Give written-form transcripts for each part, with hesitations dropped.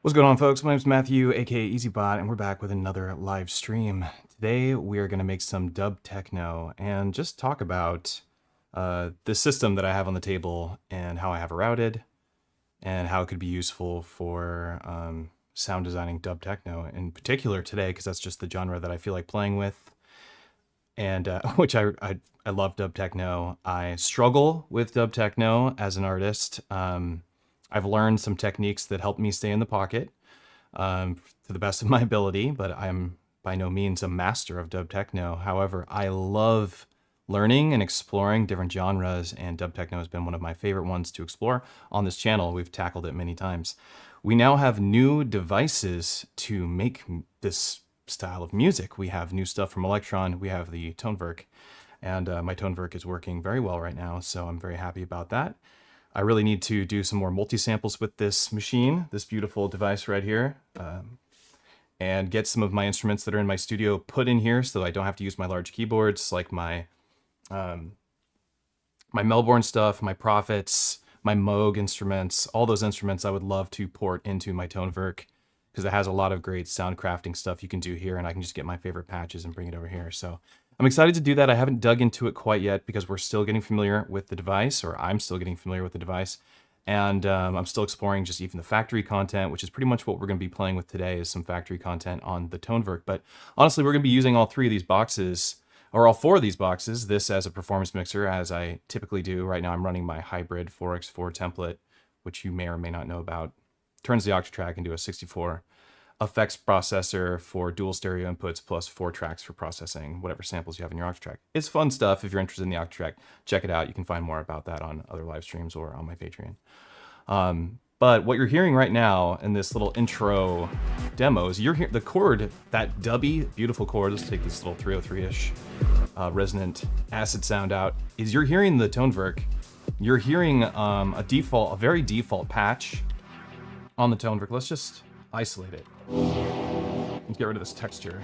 What's going on, folks? My name's Matthew, aka EZBOT, and we're back with another live stream. Today we are going to make some dub techno and just talk about the system that I have on the table and how I have it routed and how it could be useful for sound designing dub techno in particular today, because that's just the genre that I feel like playing with, and which I love dub techno. I struggle with dub techno as an artist. I've learned some techniques that help me stay in the pocket to the best of my ability, but I'm by no means a master of dub techno. However, I love learning and exploring different genres, and dub techno has been one of my favorite ones to explore on this channel. We've tackled it many times. We now have new devices to make this style of music. We have new stuff from Elektron. We have the Tonverk, and my Tonverk is working very well right now, so I'm very happy about that. I really need to do some more multi-samples with this machine, this beautiful device right here, and get some of my instruments that are in my studio put in here so I don't have to use my large keyboards, like my Melbourne stuff, my Prophets, my Moog instruments. All those instruments I would love to port into my Tonverk because it has a lot of great sound crafting stuff you can do here, and I can just get my favorite patches and bring it over here. So I'm excited to do that. I haven't dug into it quite yet because we're still getting familiar with the device, or I'm still getting familiar with the device. And I'm still exploring just even the factory content, which is pretty much what we're going to be playing with today, is some factory content on the Tonverk. But honestly, we're going to be using all three of these boxes, or all four of these boxes, this as a performance mixer, as I typically do. Right now I'm running my hybrid 4x4 template, which you may or may not know about. Turns the Octatrack into a 64 effects processor for dual stereo inputs plus 4 tracks for processing whatever samples you have in your Octatrack. It's fun stuff. If you're interested in the Octatrack, check it out. You can find more about that on other live streams or on my Patreon. But what you're hearing right now in this little intro demo is you're hearing the chord, that dubby, beautiful chord. Let's take this little 303-ish resonant acid sound out. Is you're hearing the Tonverk. You're hearing a very default patch on the Tonverk. Let's just isolate it. Let's get rid of this texture.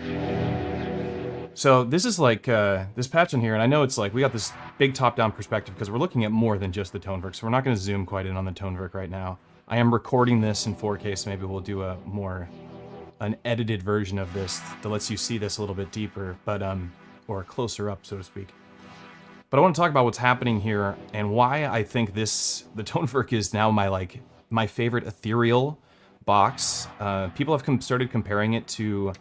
So this is like this patch in here, and I know it's like we got this big top-down perspective because we're looking at more than just the Tonverk, so we're not going to zoom quite in on the Tonverk right now. I am recording this in 4K, so maybe we'll do an edited version of this that lets you see this a little bit deeper, but or closer up, so to speak. But I want to talk about what's happening here and why I think the Tonverk is now my favorite ethereal box. People have started comparing it to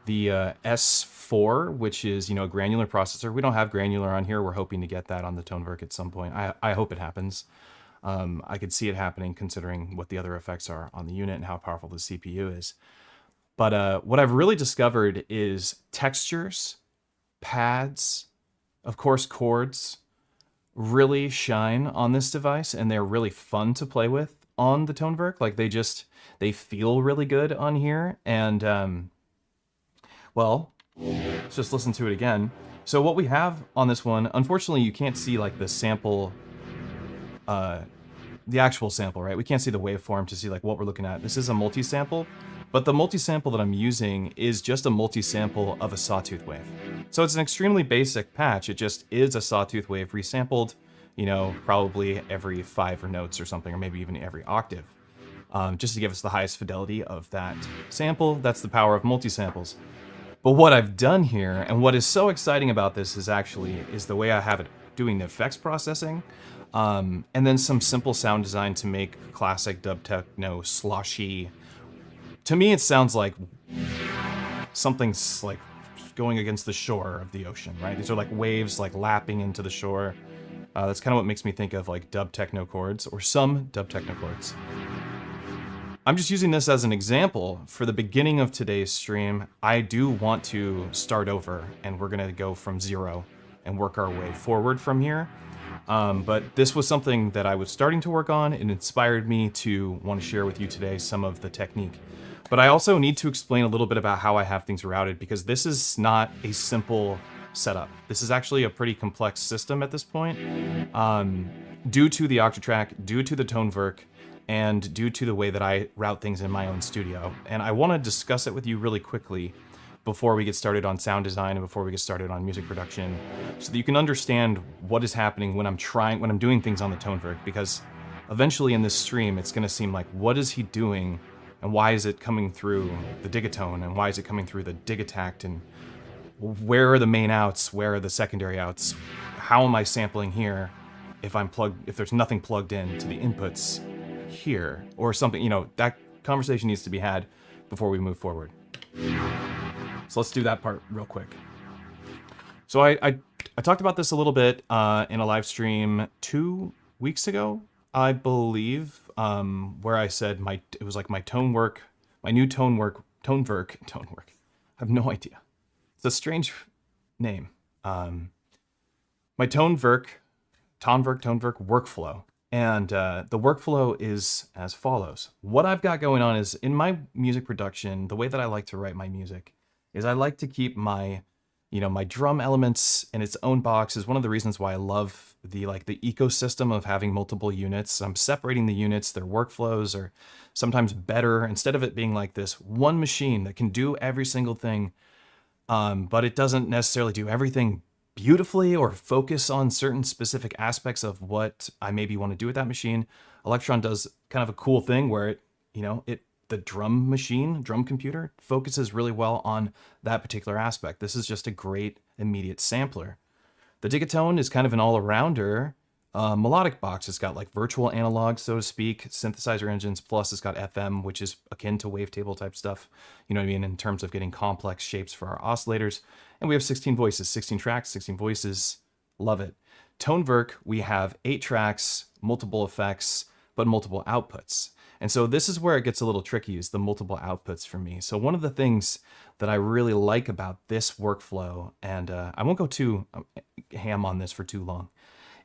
the S4, which is, a granular processor. We don't have granular on here. We're hoping to get that on the Tonverk at some point. I hope it happens. I could see it happening considering what the other effects are on the unit and how powerful the CPU is. But what I've really discovered is textures, pads, of course chords, really shine on this device, and they're really fun to play with on the Tonverk. Like they feel really good on here, and well, let's just listen to it again. So what we have on this one, unfortunately you can't see like the sample, the actual sample, right? We can't see the waveform to see like what we're looking at. This is a multi-sample, but the multi-sample that I'm using is just a multi-sample of a sawtooth wave. So it's an extremely basic patch. It just is a sawtooth wave resampled, probably every 5 notes or something, or maybe even every octave. Just to give us the highest fidelity of that sample. That's the power of multi-samples. But what I've done here, and what is so exciting about this is the way I have it doing the effects processing, and then some simple sound design to make classic dub techno sloshy. To me, it sounds like something's like going against the shore of the ocean, right? These are like waves like lapping into the shore. That's kind of what makes me think of like dub techno chords, or some dub techno chords. I'm just using this as an example for the beginning of today's stream. I do want to start over, and we're gonna go from 0 and work our way forward from here. But this was something that I was starting to work on. It inspired me to want to share with you today some of the technique. But I also need to explain a little bit about how I have things routed, because this is not a simple setup. This is actually a pretty complex system at this point, due to the Octatrack, due to the Tonverk, and due to the way that I route things in my own studio. And I want to discuss it with you really quickly before we get started on sound design and before we get started on music production, so that you can understand what is happening when I'm doing things on the Tonverk. Because eventually in this stream, it's going to seem like, what is he doing, and why is it coming through the Digitone, and why is it coming through the Digitakt, and where are the main outs, where are the secondary outs, how am I sampling here if there's nothing plugged in to the inputs here, or something. You know, that conversation needs to be had before we move forward. So let's do that part real quick. So I talked about this a little bit in a live stream 2 weeks ago, I believe, where I said it was like my Tonverk. I have no idea. It's a strange name. My Tonverk workflow. And the workflow is as follows. What I've got going on is, in my music production, the way that I like to write my music is I like to keep my drum elements in its own box. Is one of the reasons why I love the ecosystem of having multiple units. I'm separating the units, their workflows are sometimes better, instead of it being like this one machine that can do every single thing, but it doesn't necessarily do everything beautifully or focus on certain specific aspects of what I maybe want to do with that machine. Elektron does kind of a cool thing where the drum computer focuses really well on that particular aspect. This is just a great immediate sampler. The Digitone is kind of an all-arounder melodic box. It's got like virtual analog, so to speak, synthesizer engines, plus it's got FM, which is akin to wavetable type stuff, you know what I mean, in terms of getting complex shapes for our oscillators. And we have 16 voices, 16 tracks, 16 voices. Love it. Tonverk, we have 8 tracks, multiple effects, but multiple outputs. And so this is where it gets a little tricky, is the multiple outputs for me. So one of the things that I really like about this workflow, and I won't go too ham on this for too long,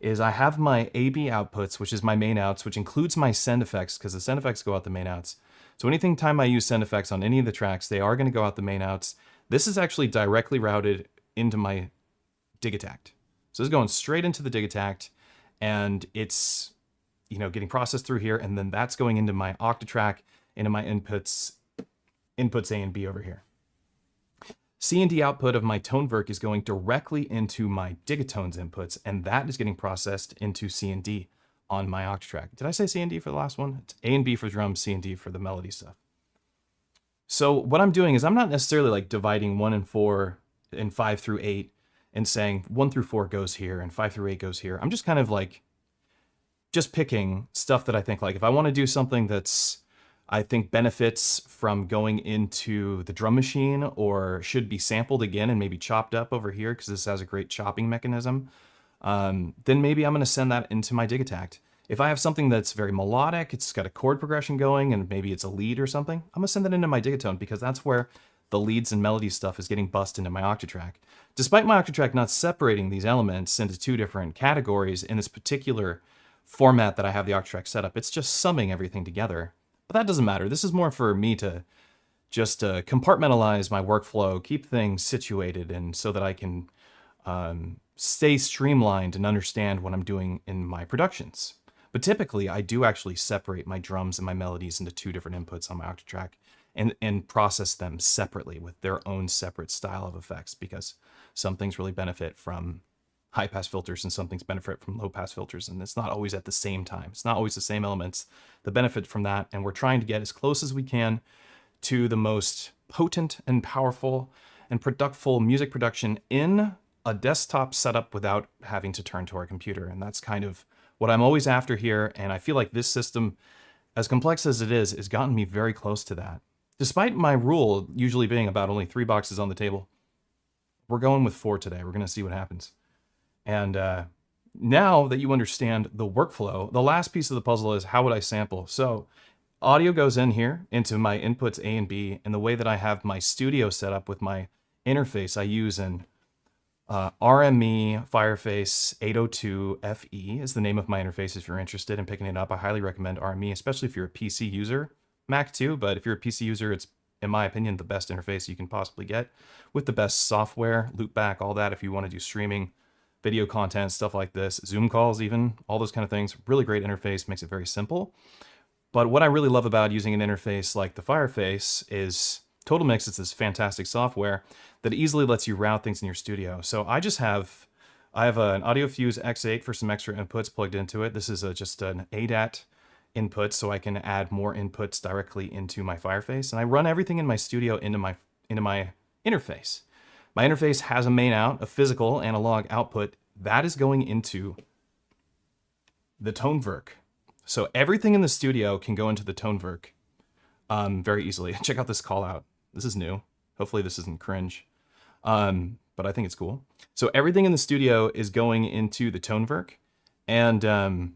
is I have my AB outputs, which is my main outs, which includes my send effects, because the send effects go out the main outs. So anything time I use send effects on any of the tracks, they are going to go out the main outs. This is actually directly routed into my Digitakt. So this is going straight into the Digitakt, and it's getting processed through here, and then that's going into my Octatrack, into my inputs A and B over here. C and D output of my Tonverk is going directly into my Digitone's inputs, and that is getting processed into C and D on my Octatrack. Did I say C and D for the last one? It's A and B for drums, C and D for the melody stuff. So what I'm doing is I'm not necessarily like dividing 1 and 4 and 5 through 8 and saying 1 through 4 goes here and 5 through 8 goes here. I'm just kind of like just picking stuff that I think, like, if I want to do something that's I think benefits from going into the drum machine, or should be sampled again and maybe chopped up over here because this has a great chopping mechanism, then maybe I'm going to send that into my Digitakt. If I have something that's very melodic, it's got a chord progression going, and maybe it's a lead or something, I'm going to send that into my Digitone, because that's where the leads and melody stuff is getting bussed into my Octatrack. Despite my Octatrack not separating these elements into 2 different categories in this particular format that I have the Octatrack set up, it's just summing everything together. But that doesn't matter. This is more for me to just compartmentalize my workflow, keep things situated, and so that I can stay streamlined and understand what I'm doing in my productions. But typically, I do actually separate my drums and my melodies into 2 different inputs on my Octatrack and process them separately with their own separate style of effects, because some things really benefit from high-pass filters and some things benefit from low-pass filters, and it's not always at the same time. It's not always the same elements that benefit from that, and we're trying to get as close as we can to the most potent and powerful and productful music production in a desktop setup without having to turn to our computer. And that's kind of what I'm always after here, and I feel like this system, as complex as it is, has gotten me very close to that. despite my rule usually being about only 3 boxes on the table, we're going with 4 today. We're going to see what happens. And now that you understand the workflow, the last piece of the puzzle is how would I sample? So audio goes in here into my inputs A and B, and the way that I have my studio set up with my interface, I use an RME Fireface 802 FE is the name of my interface. If you're interested in picking it up, I highly recommend RME, especially if you're a PC user. Mac too, but if you're a PC user, it's, in my opinion, the best interface you can possibly get with the best software, loopback, all that if you want to do streaming, video content, stuff like this, Zoom calls even, all those kind of things. Really great interface, makes it very simple. But what I really love about using an interface like the Fireface is Total Mix is this fantastic software that easily lets you route things in your studio. So I have an Audio Fuse X8 for some extra inputs plugged into it. This is just an ADAT input, so I can add more inputs directly into my Fireface. And I run everything in my studio into my interface. My interface has a main out, a physical analog output. That is going into the Tonverk. So everything in the studio can go into the Tonverk very easily. Check out this call out. This is new. Hopefully this isn't cringe, but I think it's cool. So everything in the studio is going into the Tonverk, and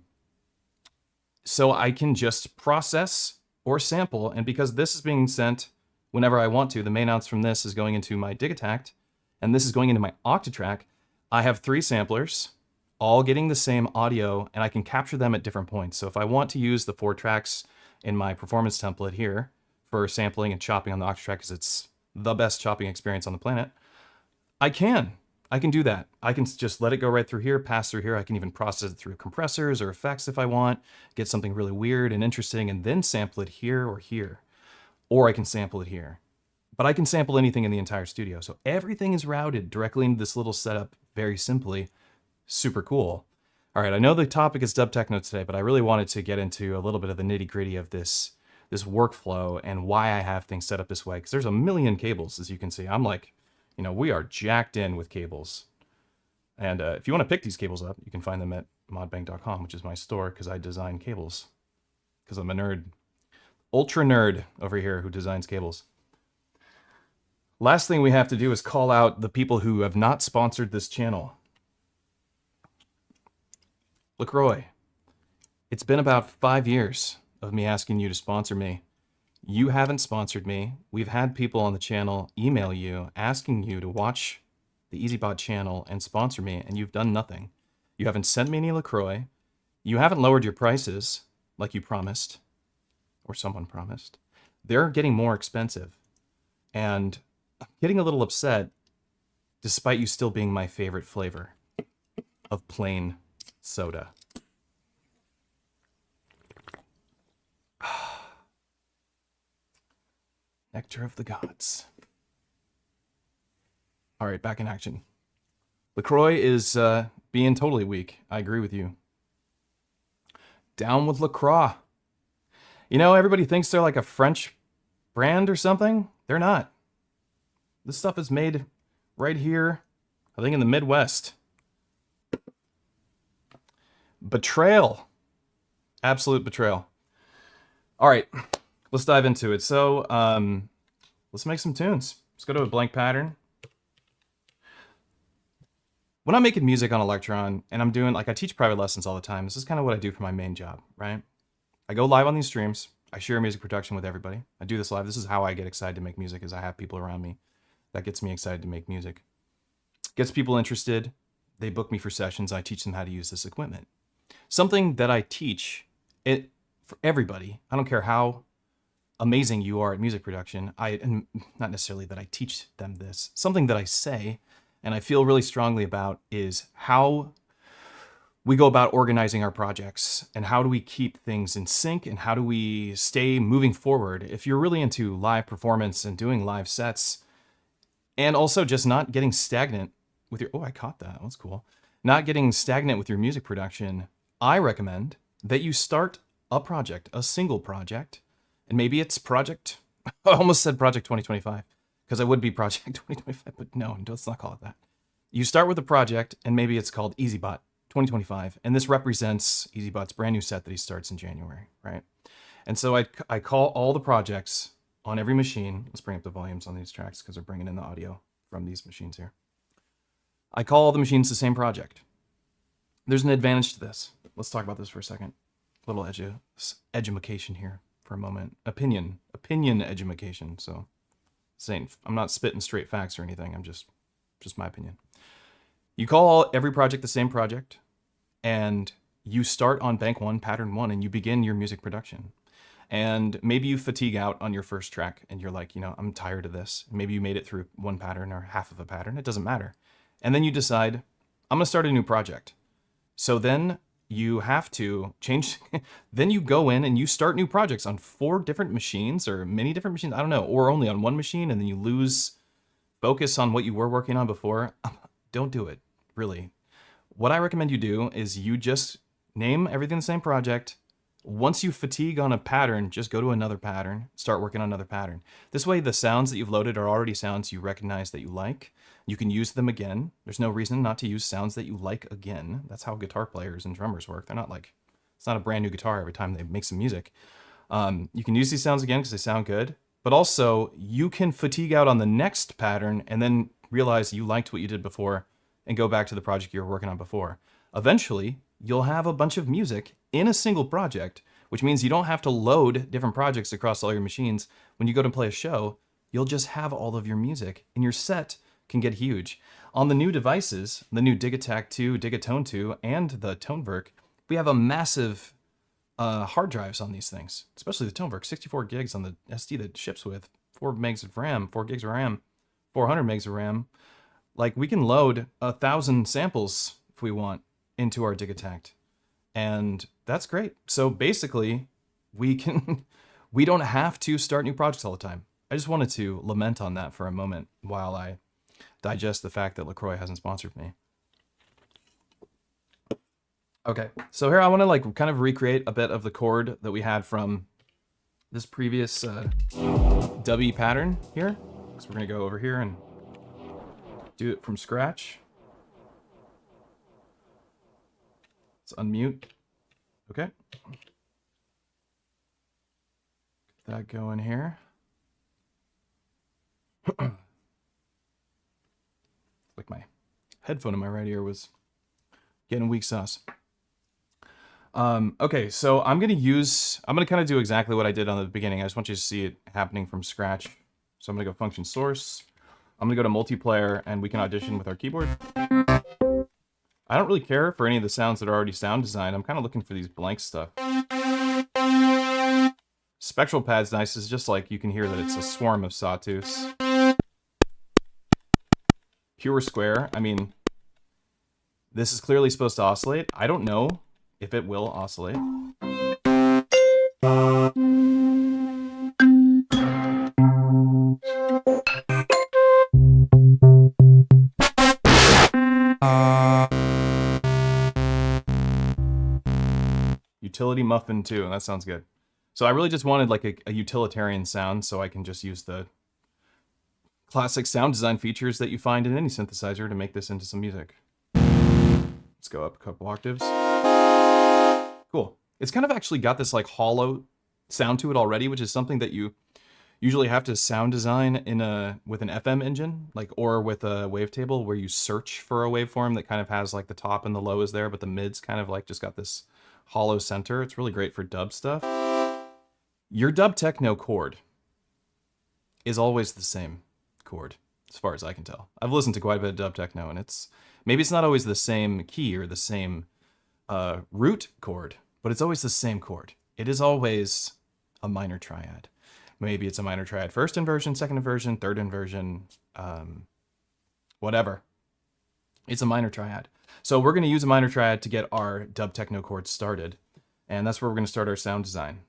so I can just process or sample. And because this is being sent whenever I want to, the main outs from this is going into my Digitakt, and this is going into my Octatrack. I have 3 samplers, all getting the same audio, and I can capture them at different points. So if I want to use the 4 tracks in my performance template here for sampling and chopping on the Octatrack, because it's the best chopping experience on the planet, I can do that. I can just let it go right through here, pass through here. I can even process it through compressors or effects if I want, get something really weird and interesting, and then sample it here or here. Or I can sample it here. But I can sample anything in the entire studio. So everything is routed directly into this little setup very simply. Super cool. All right, I know the topic is Dub Techno today, but I really wanted to get into a little bit of the nitty-gritty of this workflow and why I have things set up this way. Because there's a million cables, as you can see. I'm like, we are jacked in with cables. And if you want to pick these cables up, you can find them at modbang.com, which is my store, because I design cables. Because I'm a nerd. Ultra nerd over here who designs cables. Last thing we have to do is call out the people who have not sponsored this channel. LaCroix. It's been about 5 years of me asking you to sponsor me. You haven't sponsored me. We've had people on the channel email you, asking you to watch the EZBOT channel and sponsor me, and you've done nothing. You haven't sent me any LaCroix. You haven't lowered your prices like you promised, or someone promised. They're getting more expensive. And I'm getting a little upset, despite you still being my favorite flavor of plain soda. Nectar of the gods. All right, back in action. LaCroix is being totally weak. I agree with you. Down with LaCroix. Everybody thinks they're like a French brand or something. They're not. This stuff is made right here, I think in the Midwest. Betrayal. Absolute betrayal. All right, let's dive into it. So let's make some tunes. Let's go to a blank pattern. When I'm making music on Elektron and I'm doing, I teach private lessons all the time. This is kind of what I do for my main job, right? I go live on these streams. I share music production with everybody. I do this live. This is how I get excited to make music, is I have people around me. That gets me excited to make music. Gets people interested. They book me for sessions. I teach them how to use this equipment. Something that I teach it for everybody. I don't care how amazing you are at music production. And not necessarily that I teach them this. Something that I say and I feel really strongly about is how we go about organizing our projects and how do we keep things in sync and how do we stay moving forward. If you're really into live performance and doing live sets, and also just not getting stagnant with your, oh, I caught that, that's cool. Not getting stagnant with your music production, I recommend that you start a project, a single project, and maybe it's project, I almost said project 2025, because I would be project 2025, but no, let's not call it that. You start with a project, and maybe it's called EZBOT 2025, and this represents EZBOT's brand new set that he starts in January, right? And so I call all the projects on every machine. Let's bring up the volumes on these tracks because they're bringing in the audio from these machines here. I call all the machines the same project. There's an advantage to this. Let's talk about this for a second. A little edumacation here for a moment. Opinion edumacation. So saying, I'm not spitting straight facts or anything. I'm just my opinion. You call every project the same project, and you start on bank 1, pattern 1, and you begin your music production. And maybe you fatigue out on your first track and you're like, I'm tired of this. Maybe you made it through one pattern or half of a pattern. It doesn't matter. And then you decide, I'm going to start a new project. So then you have to change. Then you go in and you start new projects on 4 different machines or many different machines. I don't know, or only on one machine. And then you lose focus on what you were working on before. Don't do it, really. What I recommend you do is you just name everything the same project. Once you fatigue on a pattern, just go to another pattern, start working on another pattern. This way, the sounds that you've loaded are already sounds you recognize that you like. You can use them again. There's no reason not to use sounds that you like again. That's how guitar players and drummers work. They're not like, it's not a brand new guitar every time they make some music. You can use these sounds again because they sound good, but also you can fatigue out on the next pattern and then realize you liked what you did before and go back to the project you were working on before. Eventually, you'll have a bunch of music in a single project, which means you don't have to load different projects across all your machines. When you go to play a show, you'll just have all of your music, and your set can get huge. On the new devices, the new Digitakt II, Digitone II, and the Tonverk, we have a massive hard drives on these things, especially the Tonverk, 64 gigs on the SD that ships with 4 megs of RAM, 4 gigs of RAM, 400 megs of RAM. Like, we can load 1,000 samples if we want into our Digitakt, and that's great. So basically, we don't have to start new projects all the time. I just wanted to lament on that for a moment while I digest the fact that LaCroix hasn't sponsored me. Okay, so here I want to kind of recreate a bit of the chord that we had from this previous dubby pattern here. So we're gonna go over here and do it from scratch. Let's unmute. Okay. Get that going here. Like my headphone in my right ear was getting weak sauce. Okay, so I'm gonna kind of do exactly what I did on the beginning. I just want you to see it happening from scratch. So I'm gonna go function source. I'm gonna go to multiplayer and we can audition with our keyboard. I don't really care for any of the sounds that are already sound designed. I'm kind of looking for these blank stuff. Spectral pad's nice. It's just like you can hear that it's a swarm of sawtooths. Pure square. I mean, this is clearly supposed to oscillate. I don't know if it will oscillate. Utility muffin too, that sounds good. So I really just wanted like a utilitarian sound, so I can just use the classic sound design features that you find in any synthesizer to make this into some music. Let's go up a couple octaves. Cool. It's kind of actually got this like hollow sound to it already, which is something that you usually have to sound design with an FM engine, or with a wavetable where you search for a waveform that kind of has like the top and the low is there, but the mid's kind of like just got this hollow center. It's really great for dub stuff. Your Dub Techno chord is always the same chord, as far as I can tell. I've listened to quite a bit of Dub Techno, and maybe it's not always the same key or the same root chord, but it's always the same chord. It is always a minor triad. Maybe it's a minor triad first inversion, second inversion, third inversion, whatever. It's a minor triad. So we're going to use a minor triad to get our Dub Techno chord started, and that's where we're going to start our sound design.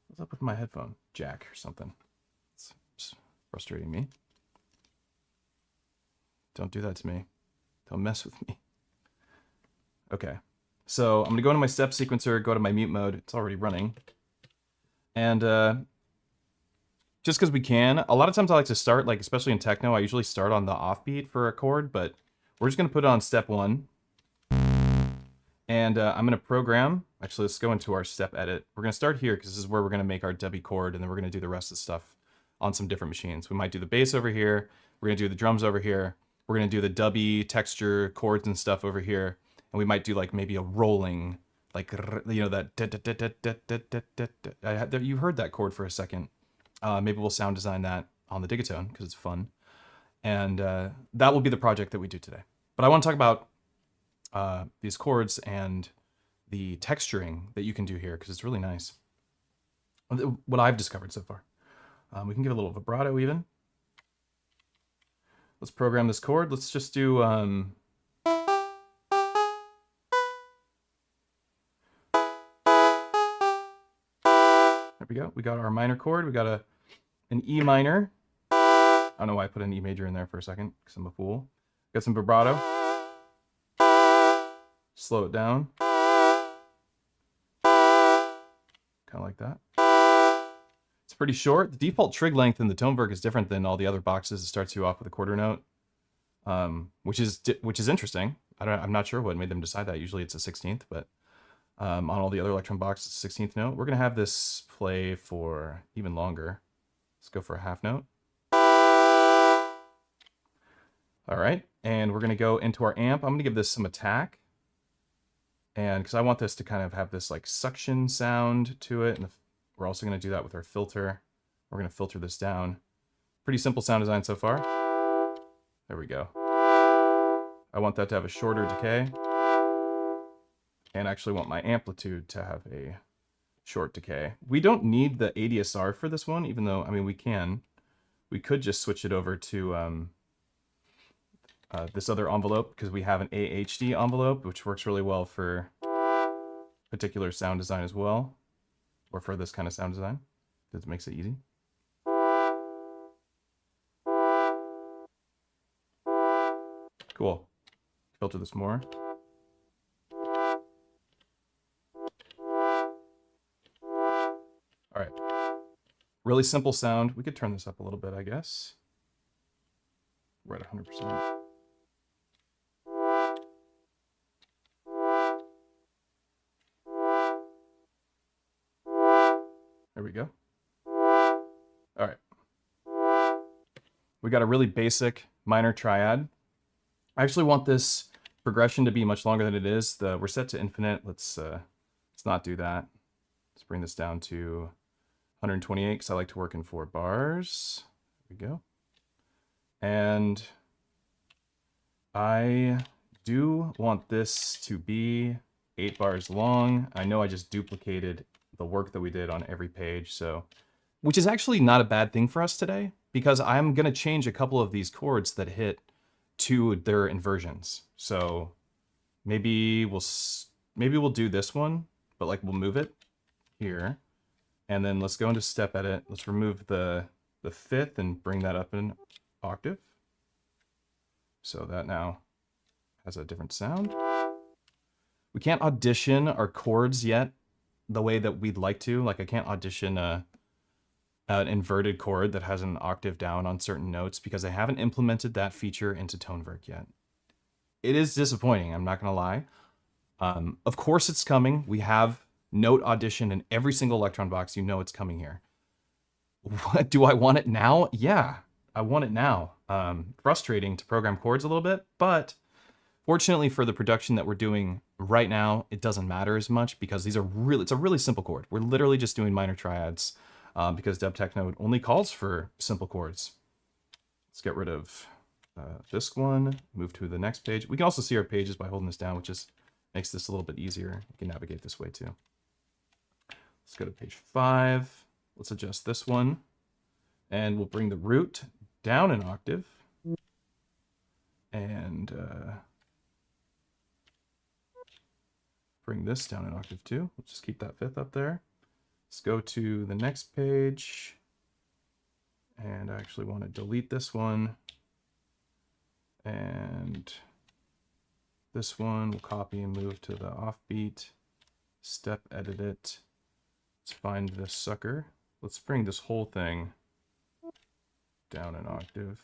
What's up with my headphone jack or something? It's frustrating me. Don't do that to me. Don't mess with me. Okay, so I'm going to go into my step sequencer, go to my mute mode. It's already running. And just because we can, a lot of times I like to start, especially in techno, I usually start on the offbeat for a chord, but we're just going to put it on step 1. And I'm going to program Actually, let's go into our step edit. We're going to start here because this is where we're going to make our dubby chord, and then we're going to do the rest of the stuff on some different machines. We might do the bass over here. We're going to do the drums over here. We're going to do the dubby texture chords and stuff over here. And we might do like maybe a rolling, like, you know, that. You heard that chord for a second. Maybe we'll sound design that on the Digitone because it's fun. And that will be the project that we do today. But I want to talk about these chords and the texturing that you can do here because it's really nice. What I've discovered so far. We can give a little vibrato even. Let's program this chord. Let's just do... There we go. We got our minor chord. We got an E minor. I don't know why I put an E major in there for a second because I'm a fool. Got some vibrato. Slow it down. Kind of like that. It's pretty short. The default trig length in the Tonverk is different than all the other boxes. It starts you off with a quarter note, which is interesting. I'm not sure what made them decide that. Usually it's a 16th, but on all the other Elektron boxes, 16th note. We're gonna have this play for even longer. Let's go for a half note. All right, and we're gonna go into our amp. I'm gonna give this some attack, and because I want this to kind of have this like suction sound to it, and we're also gonna do that with our filter. We're gonna filter this down. Pretty simple sound design so far. There we go. I want that to have a shorter decay, and actually want my amplitude to have a short decay. We don't need the ADSR for this one, even though, I mean, we can. We could just switch it over to this other envelope because we have an AHD envelope, which works really well for particular sound design as well, or for this kind of sound design. That makes it easy. Cool. Filter this more. All right. Really simple sound. We could turn this up a little bit, I guess. We're at 100%. There we go. All right. We got a really basic minor triad. I actually want this progression to be much longer than it is. We're set to infinite. Let's not do that. Let's bring this down to 128 because I like to work in 4 bars. There we go. And I do want this to be 8 bars long. I know I just duplicated the work that we did on every page, so, which is actually not a bad thing for us today because I'm gonna change a couple of these chords that hit to their inversions. So maybe we'll do this one, but like we'll move it here, and then let's go into step edit. Let's remove the 5th and bring that up an octave. So that now has a different sound. We can't audition our chords yet the way that we'd like to. Like I can't audition an inverted chord that has an octave down on certain notes because I haven't implemented that feature into Tonverk yet. It is disappointing, I'm not gonna lie. Of course it's coming. We have note audition in every single Elektron box. You know it's coming here. What, do I want it now? Yeah, I want it now. Frustrating to program chords a little bit, but fortunately for the production that we're doing right now, it doesn't matter as much because it's a really simple chord. We're literally just doing minor triads because Dub Techno only calls for simple chords. Let's get rid of this one, move to the next page. We can also see our pages by holding this down, which just makes this a little bit easier. You can navigate this way too. Let's go to page 5. Let's adjust this one, and we'll bring the root down an octave. And bring this down an octave too. Let's just keep that 5th up there. Let's go to the next page. And I actually want to delete this one. And this one we'll copy and move to the offbeat. Step edit it. Let's find this sucker. Let's bring this whole thing down an octave.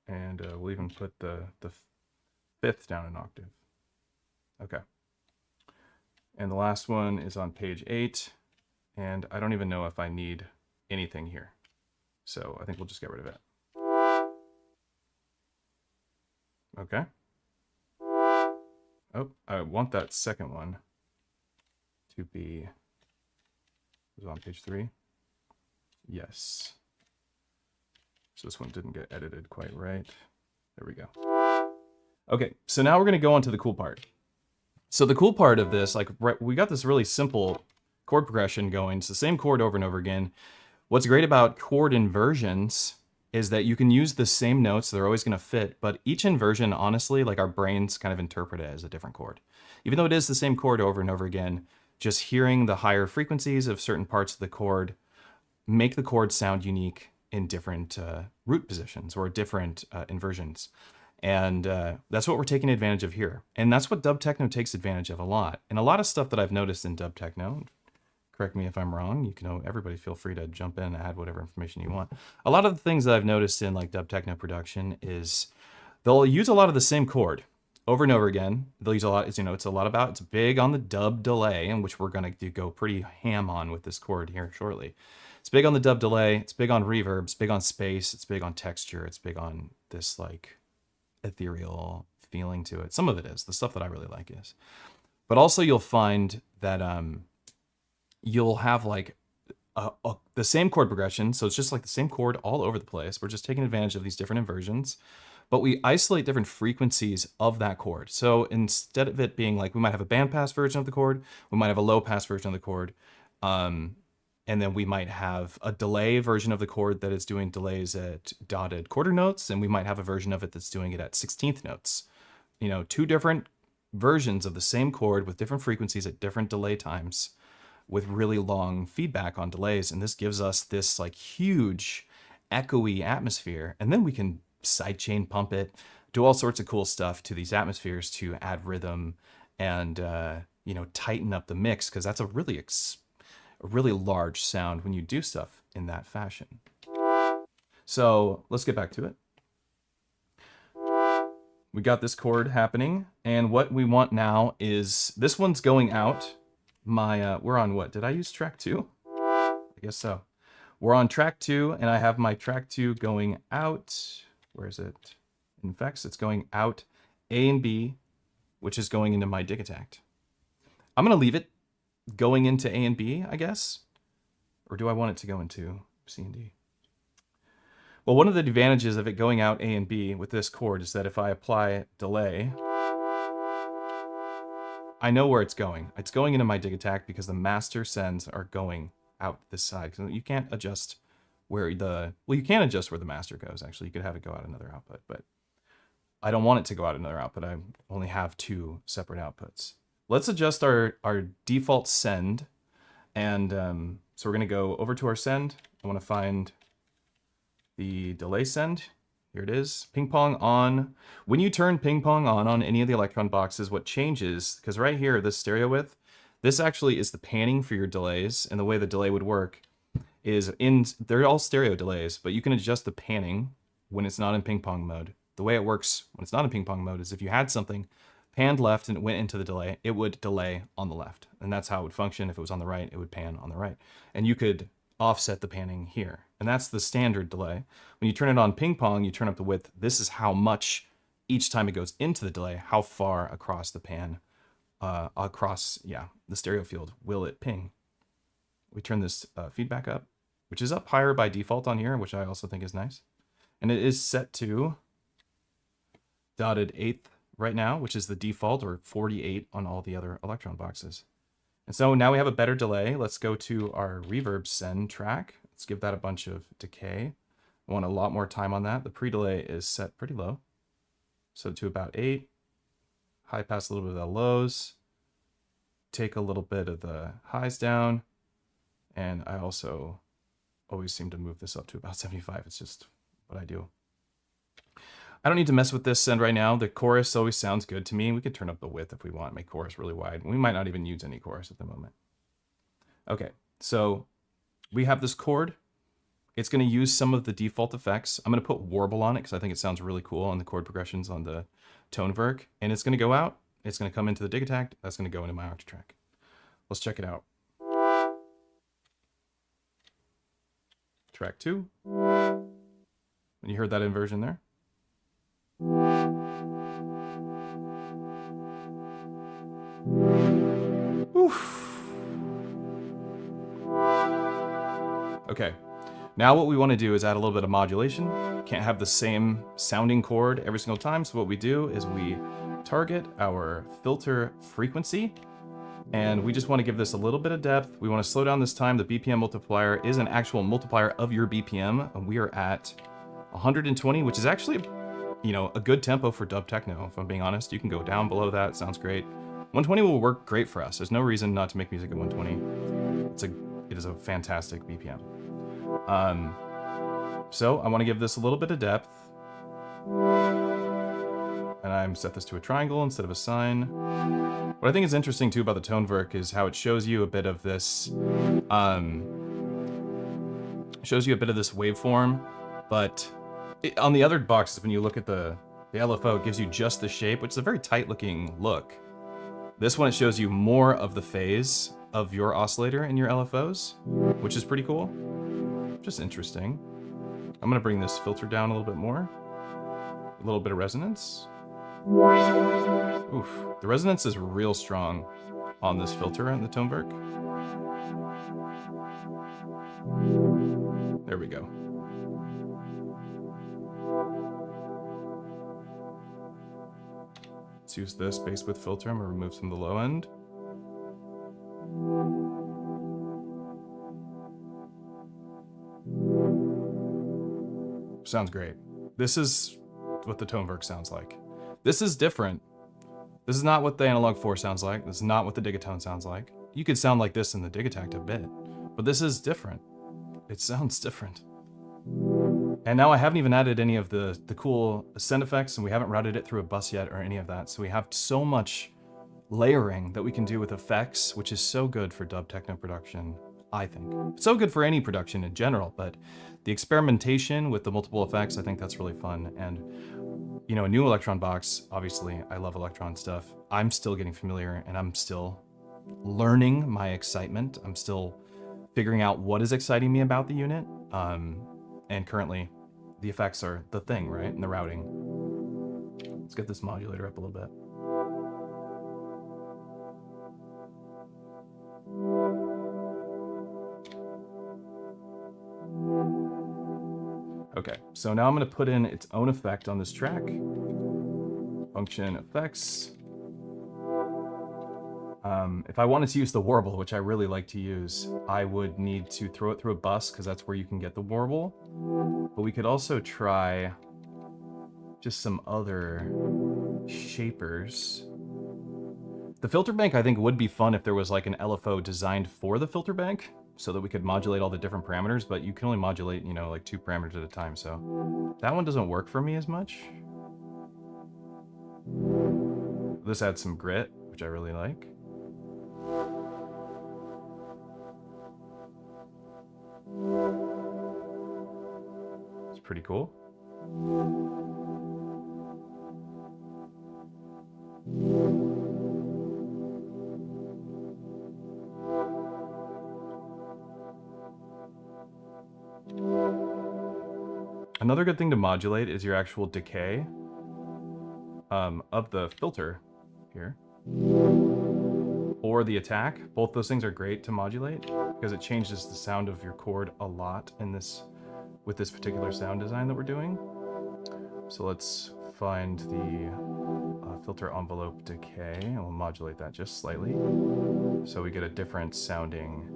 And we'll even put the fifth down an octave. Okay. And the last one is on page 8. And I don't even know if I need anything here. So I think we'll just get rid of it. Okay. Oh, I want that second one to be, was it on page 3? Yes. So this one didn't get edited quite right. There we go. Okay, so now we're going to go on to the cool part. So the cool part of this, like, we got this really simple chord progression going. It's the same chord over and over again. What's great about chord inversions is that you can use the same notes. They're always going to fit, but each inversion, honestly, like our brains kind of interpret it as a different chord. Even though it is the same chord over and over again, just hearing the higher frequencies of certain parts of the chord make the chord sound unique in different root positions or different inversions. And that's what we're taking advantage of here. And that's what Dub Techno takes advantage of a lot. And a lot of stuff that I've noticed in Dub Techno, correct me if I'm wrong, you can, everybody feel free to jump in and add whatever information you want. A lot of the things that I've noticed in like Dub Techno production is they'll use a lot of the same chord over and over again. They'll use a lot, it's big on the dub delay, in which we're going to go pretty ham on with this chord here shortly. It's big on the dub delay, it's big on reverb, it's big on space, it's big on texture, it's big on this like ethereal feeling to it. Some of it is. The stuff that I really like is. But also you'll find that you'll have like the same chord progression. So it's just like the same chord all over the place. We're just taking advantage of these different inversions, but we isolate different frequencies of that chord. So instead of it being like, we might have a bandpass version of the chord, we might have a low pass version of the chord, and then we might have a delay version of the chord that is doing delays at dotted quarter notes, and we might have a version of it that's doing it at 16th notes. You know, two different versions of the same chord with different frequencies at different delay times with really long feedback on delays. And this gives us this like huge echoey atmosphere. And then we can sidechain pump it, do all sorts of cool stuff to these atmospheres to add rhythm and, you know, tighten up the mix, because that's a really large sound when you do stuff in that fashion. So let's get back to it. We got this chord happening, and what we want now is, this one's going out. We're on what? Did I use track 2? I guess so. We're on track 2, and I have my track 2 going out. Where is it? In effects, it's going out A and B, which is going into my Digitakt. I'm going to leave it going into A and B, I guess. Or do I want it to go into C and D? Well, one of the advantages of it going out A and B with this chord is that if I apply delay, I know where it's going. It's going into my Digitakt because the master sends are going out this side. So you can't adjust where the, well, you can adjust where the master goes, actually. You could have it go out another output, but I don't want it to go out another output. I only have 2 separate outputs. Let's adjust our default send. And so we're going to go over to our send. I want to find the delay send. Here it is. Ping pong on. When you turn ping pong on any of the Elektron boxes, what changes, because right here, this stereo width, this actually is the panning for your delays. And the way the delay would work is they're all stereo delays, but you can adjust the panning when it's not in ping pong mode. The way it works when it's not in ping pong mode is if you had something panned left and it went into the delay, it would delay on the left. And that's how it would function. If it was on the right, it would pan on the right. And you could offset the panning here. And that's the standard delay. When you turn it on ping pong, you turn up the width. This is how much each time it goes into the delay, how far across the pan, the stereo field will it ping. We turn this feedback up, which is up higher by default on here, which I also think is nice. And it is set to dotted 8th right now, which is the default, or 48 on all the other Elektron boxes. And so now we have a better delay. Let's go to our reverb send track. Let's give that a bunch of decay. I want a lot more time on that. The pre-delay is set pretty low. So to about 8. High pass a little bit of the lows. Take a little bit of the highs down. And I also always seem to move this up to about 75. It's just what I do. I don't need to mess with this send right now. The chorus always sounds good to me. We could turn up the width if we want, make chorus really wide. We might not even use any chorus at the moment. Okay, so we have this chord. It's going to use some of the default effects. I'm going to put warble on it because I think it sounds really cool on the chord progressions on the Tonverk. And it's going to go out. It's going to come into the Digitakt. That's going to go into my Octatrack. Let's check it out. Track 2. And you heard that inversion there? Oof. Okay. Now what we want to do is add a little bit of modulation. Can't have the same sounding chord every single time, so what we do is we target our filter frequency, and we just want to give this a little bit of depth. We want to slow down this time. The BPM multiplier is an actual multiplier of your BPM, and we are at 120, which is actually, you know, a good tempo for dub techno, if I'm being honest. You can go down below that, it sounds great. 120 will work great for us. There's no reason not to make music at 120. It is a fantastic BPM. So I want to give this a little bit of depth, and I'm set this to a triangle instead of a sine. What I think is interesting too about the Tonverk is how it shows you a bit of this, waveform, but on the other boxes, when you look at the LFO, it gives you just the shape, which is a very tight looking look. This one, it shows you more of the phase of your oscillator in your LFOs, which is pretty cool. Just interesting. I'm gonna bring this filter down a little bit more. A little bit of resonance. Oof, the resonance is real strong on this filter in the Tonverk. There we go. Let's use this bass width filter. I'm gonna remove some of the low end. Sounds great. This is what the Tonverk sounds like. This is different. This is not what the Analog 4 sounds like. This is not what the Digitone sounds like. You could sound like this in the Digitakt a bit, but this is different. It sounds different. And now I haven't even added any of the cool send effects, and we haven't routed it through a bus yet or any of that. So we have so much layering that we can do with effects, which is so good for dub techno production, I think. So good for any production in general, but the experimentation with the multiple effects, I think that's really fun. And, you know, a new Elektron box, obviously, I love Elektron stuff. I'm still getting familiar, and I'm still learning my excitement. I'm still figuring out what is exciting me about the unit. And currently, the effects are the thing, right? And the routing. Let's get this modulator up a little bit. Okay, so now I'm going to put in its own effect on this track. Function effects. If I wanted to use the warble, which I really like to use, I would need to throw it through a bus because that's where you can get the warble. But we could also try just some other shapers. The filter bank, I think, would be fun if there was like an LFO designed for the filter bank so that we could modulate all the different parameters, but you can only modulate, you know, like 2 parameters at a time. So that one doesn't work for me as much. This adds some grit, which I really like. It's pretty cool. Another good thing to modulate is your actual decay of the filter here, or the attack. Both those things are great to modulate because it changes the sound of your chord a lot in this, with this particular sound design that we're doing. So let's find the filter envelope decay, and we'll modulate that just slightly so we get a different sounding.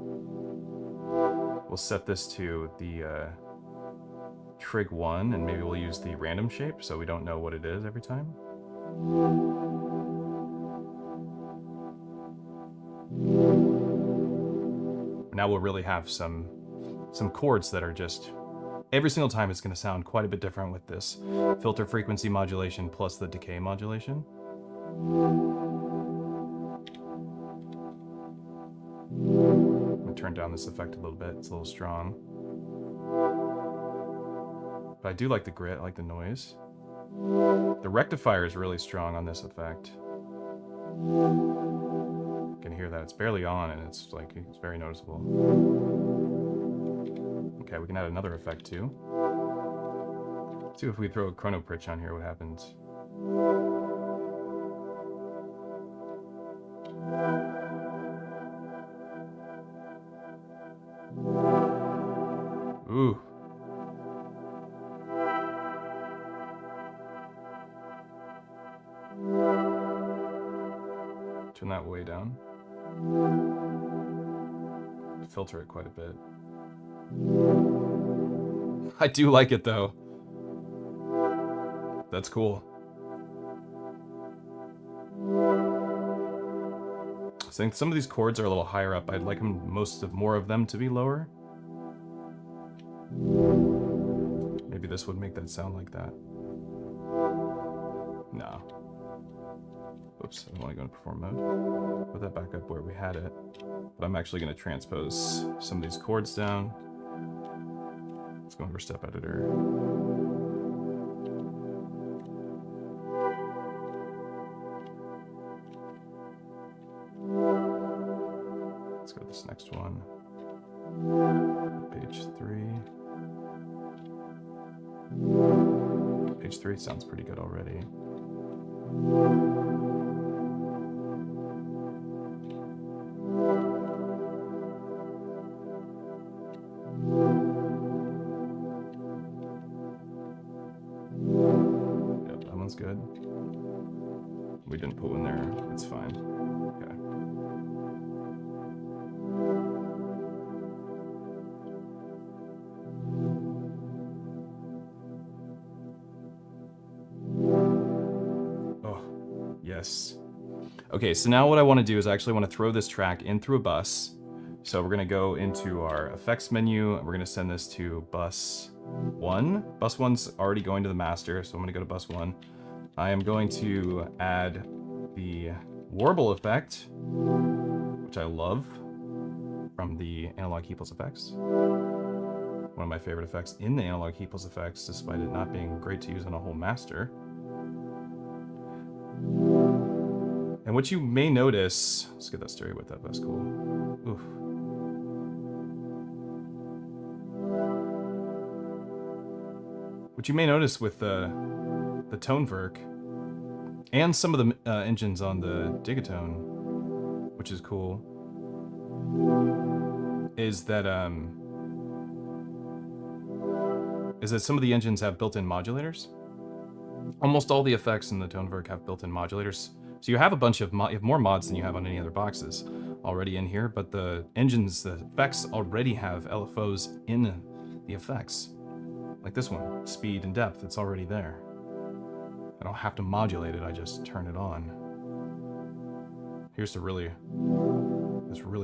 We'll set this to the trig 1, and maybe we'll use the random shape so we don't know what it is every time. Now we'll really have some chords that are just, every single time it's going to sound quite a bit different with this filter frequency modulation plus the decay modulation. I'm going to turn down this effect a little bit, it's a little strong. But I do like the grit, I like the noise. The rectifier is really strong on this effect. You can hear that. It's barely on, and it's like, it's very noticeable. Okay, we can add another effect too. Let's see if we throw a chrono pitch on here, what happens. Ooh. Turn that way down. Filter it quite a bit. I do like it though. That's cool. I think some of these chords are a little higher up. I'd like more of them to be lower. Maybe this would make that sound like that. No. Oops, I don't want to go into perform mode. Put that back up where we had it. But I'm actually going to transpose some of these chords down. Let's go over step editor. Let's go to this next one. Page 3. Page 3 sounds pretty good already. Yep, that one's good. We didn't put one there, it's fine. Okay. Yes. Okay, so now what I want to do is I actually want to throw this track in through a bus. So we're going to go into our effects menu, and we're going to send this to bus 1. Bus 1's already going to the master, so I'm going to go to bus 1. I am going to add the warble effect, which I love, from the Analog Heat-Pulse effects. One of my favorite effects in the Analog Heat-Pulse effects, despite it not being great to use on a whole master. And what you may notice, let's get that stereo width up, that's cool. Oof. What you may notice with the Tonverk and some of the engines on the Digitone, which is cool, is that some of the engines have built-in modulators. Almost all the effects in the Tonverk have built-in modulators. So you have a bunch of you have more mods than you have on any other boxes already in here, but the engines, the effects already have LFOs in the effects. Like this one, speed and depth, it's already there. I don't have to modulate it, I just turn it on. Here's this really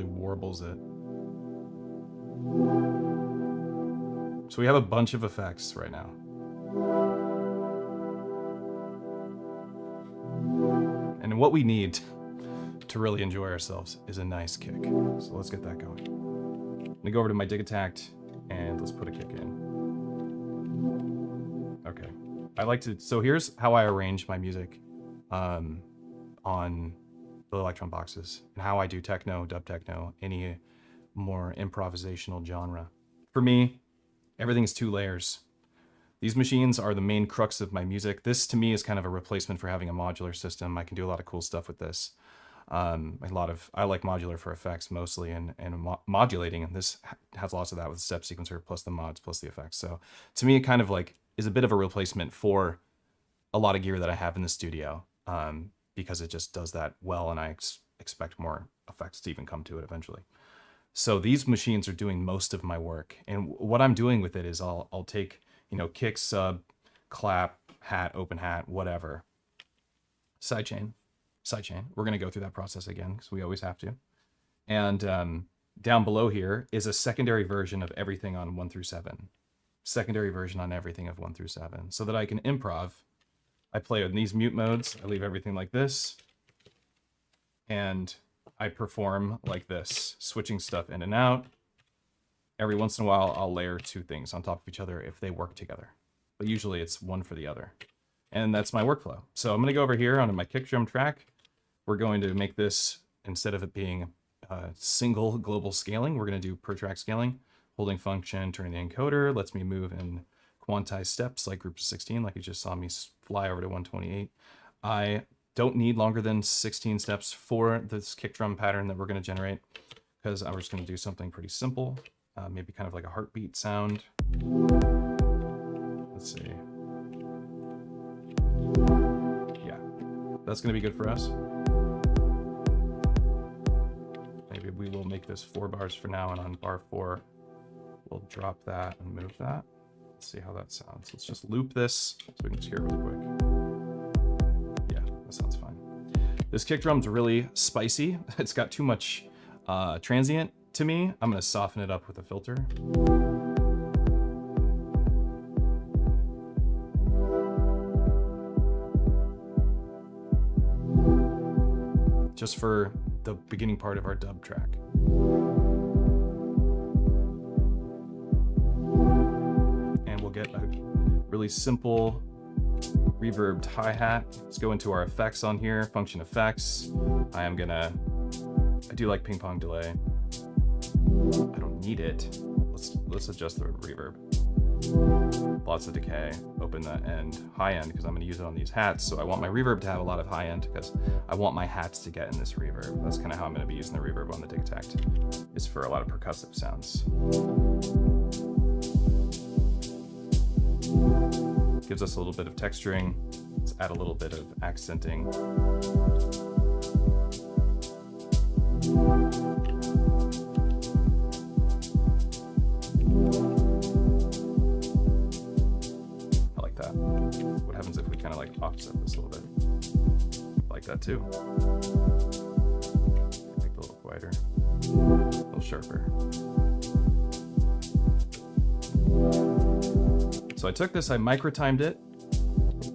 warbles it. So we have a bunch of effects right now. And what we need to really enjoy ourselves is a nice kick. So let's get that going. I'm gonna go over to my Digitakt and let's put a kick in. Okay. I like to, so here's how I arrange my music on the Elektron boxes, and how I do techno, dub techno, any more improvisational genre. For me, everything's 2 layers. These machines are the main crux of my music. This, to me, is kind of a replacement for having a modular system. I can do a lot of cool stuff with this. I like modular for effects mostly, and modulating, and this has lots of that with the step sequencer plus the mods plus the effects. So to me, it kind of like is a bit of a replacement for a lot of gear that I have in the studio, because it just does that well, and I expect more effects to even come to it eventually. So these machines are doing most of my work, and what I'm doing with it is I'll take, you know, kick, sub, clap, hat, open hat, whatever. Sidechain. We're going to go through that process again because we always have to. And down below here is a secondary version of everything on 1 through 7. Secondary version on everything of 1 through 7. So that I can improv. I play in these mute modes. I leave everything like this. And I perform like this, switching stuff in and out. Every once in a while, I'll layer 2 things on top of each other if they work together. but usually it's one for the other. And that's my workflow. So I'm going to go over here onto my kick drum track. We're going to make this, instead of it being single global scaling, we're going to do per track scaling. Holding function, turning the encoder, lets me move in quantized steps like groups of 16, like you just saw me fly over to 128. I don't need longer than 16 steps for this kick drum pattern that we're going to generate, because I'm just going to do something pretty simple, maybe kind of like a heartbeat sound. Let's see. Yeah, that's going to be good for us. Maybe we will make this 4 bars for now, and on bar 4, we'll drop that and move that. Let's see how that sounds. Let's just loop this so we can just hear it really quick. Yeah, that sounds fine. This kick drum's really spicy. It's got too much transient to me. I'm gonna soften it up with a filter. Just for the beginning part of our dub track. Get a really simple reverbed hi-hat. Let's go into our effects on here, function effects. I do like ping pong delay. I don't need it. Let's adjust the reverb. Lots of decay, open the end, high end, because I'm gonna use it on these hats. So I want my reverb to have a lot of high end because I want my hats to get in this reverb. That's kind of how I'm gonna be using the reverb on the Digitakt, is for a lot of percussive sounds. Gives us a little bit of texturing. Let's add a little bit of accenting. I like that. What happens if we kind of like offset this a little bit? I like that too. Make it a little quieter, a little sharper. So I took this, I micro-timed it,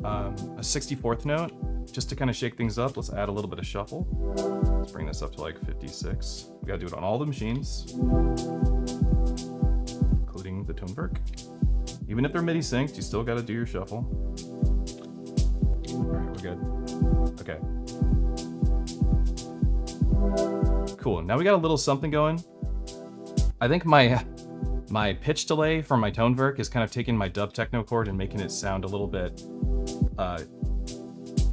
a 64th note, just to kind of shake things up. Let's add a little bit of shuffle. Let's bring this up to like 56. We gotta do it on all the machines, including the Tonverk. Even if they're MIDI synced, you still gotta do your shuffle. All right, we're good. Okay. Cool, now we got a little something going. I think my pitch delay from my Tonverk is kind of taking my Dub Techno chord and making it sound a little bit,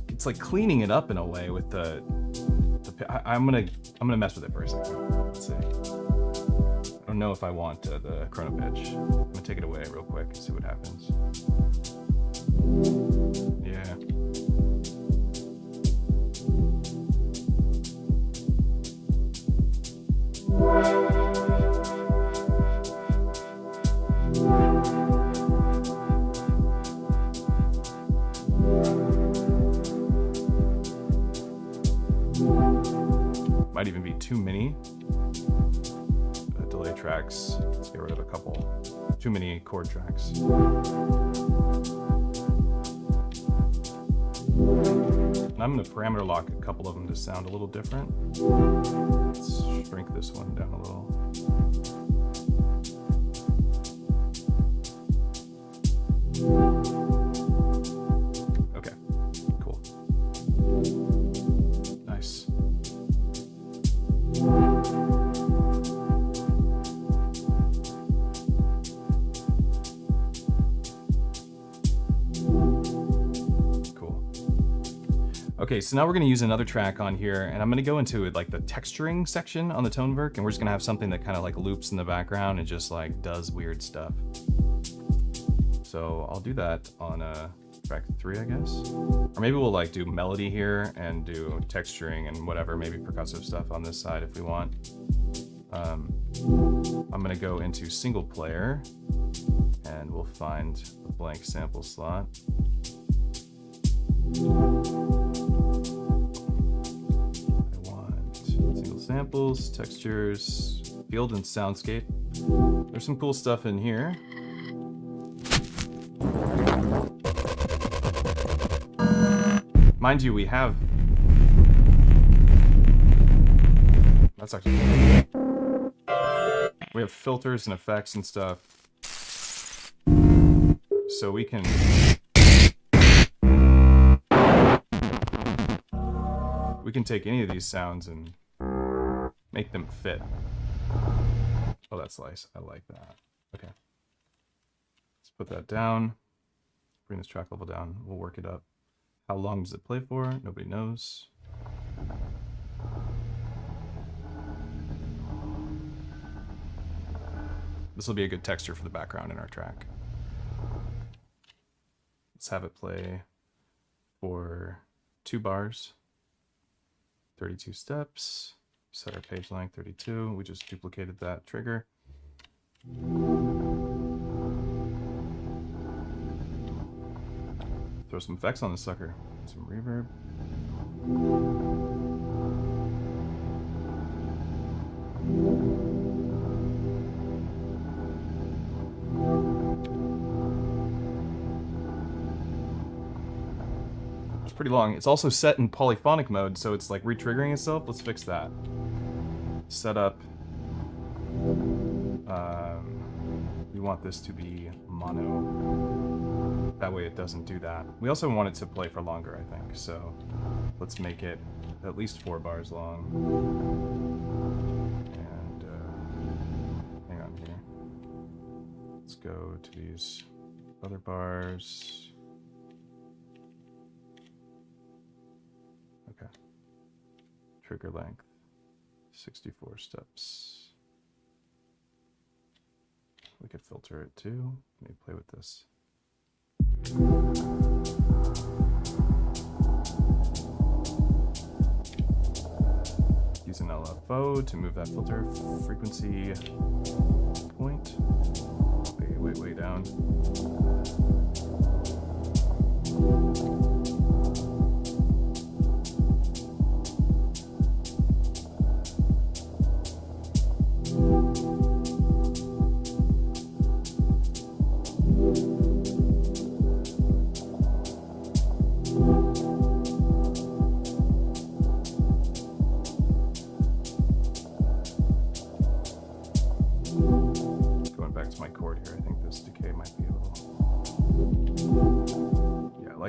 it's like cleaning it up in a way with I'm gonna mess with it for a second. Let's see. I don't know if I want the chrono pitch. I'm gonna take it away real quick and see what happens. Yeah. Might even be too many delay tracks. Let's get rid of a couple. Too many chord tracks. And I'm going to parameter lock a couple of them to sound a little different. Let's shrink this one down a little. Okay, cool. Nice. Okay, so now we're gonna use another track on here, and I'm gonna go into like the texturing section on the Tonverk, and we're just gonna have something that kind of like loops in the background and just like does weird stuff. So I'll do that on track 3, I guess. Or maybe we'll like do melody here and do texturing and whatever, maybe percussive stuff on this side if we want. I'm gonna go into single player, and we'll find a blank sample slot. Samples, textures, field and soundscape. There's some cool stuff in here. Mind you, we have... That's actually... We have filters and effects and stuff. So we can take any of these sounds and make them fit. Oh, that's nice. I like that. Okay. Let's put that down. Bring this track level down. We'll work it up. How long does it play for? Nobody knows. This will be a good texture for the background in our track. Let's have it play for 2 bars, 32 steps. Set our page length 32. We just duplicated that trigger. Throw some effects on this sucker. Some reverb. It's pretty long. It's also set in polyphonic mode, so it's like re-triggering itself. Let's fix that. Set up. We want this to be mono. That way it doesn't do that. We also want it to play for longer, I think. So let's make it at least 4 bars long. And hang on here. Let's go to these other bars. Okay. Trigger length, 64 steps. We could filter it too. Let me play with this. Use an LFO to move that filter frequency point way down.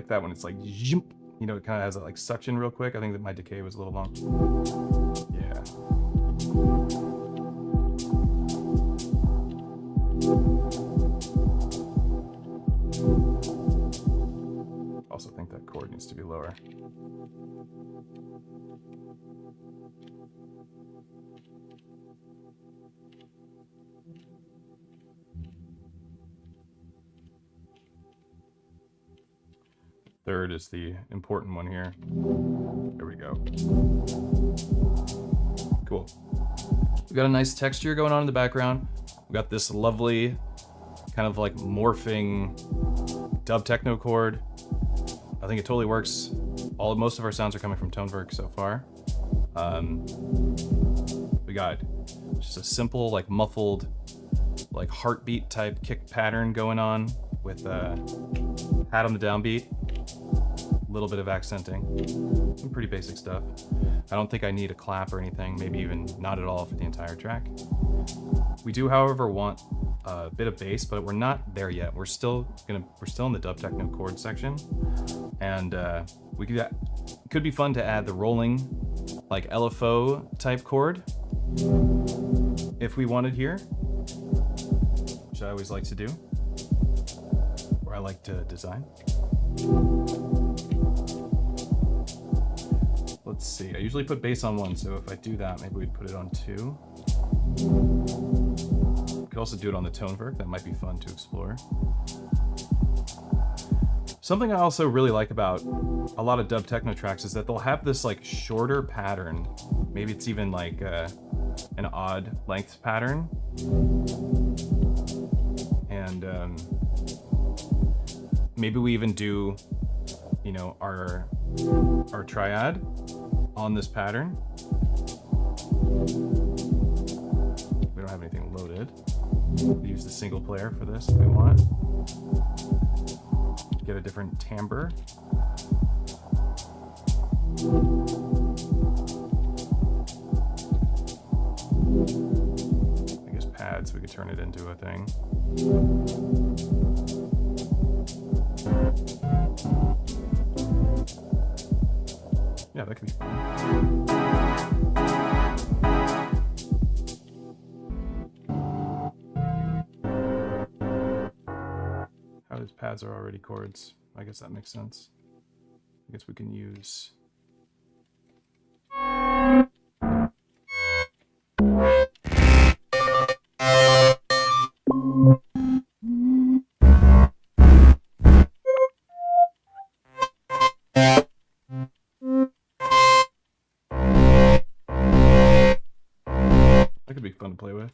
That when it's like, you know, it kind of has a like suction real quick. I think that my decay was a little long. Yeah. Also think that chord needs to be lower. Third is the important one here. There we go. Cool. We got a nice texture going on in the background. We got this lovely kind of like morphing dub techno chord. I think it totally works. Most of our sounds are coming from Tonverk so far. We got just a simple like muffled like heartbeat type kick pattern going on with a hat on the downbeat. Little bit of accenting, some pretty basic stuff. I don't think I need a clap or anything, maybe even not at all for the entire track. We do, however, want a bit of bass, but we're not there yet. We're still in the dub techno chord section, and it could be fun to add the rolling, like LFO type chord, if we wanted here, which I always like to do, or I like to design. Let's see, I usually put bass on 1, so if I do that, maybe we'd put it on 2. Could also do it on the Tonverk, that might be fun to explore. Something I also really like about a lot of dub techno tracks is that they'll have this like shorter pattern. Maybe it's even like an odd length pattern. And maybe we even do, you know, our triad on this pattern. We don't have anything loaded. We use the single player for this if we want. Get a different timbre. I guess pads, we could turn it into a thing. Yeah, that could be fun. How his pads are already chords. I guess that makes sense. I guess we can use... That could be fun to play with.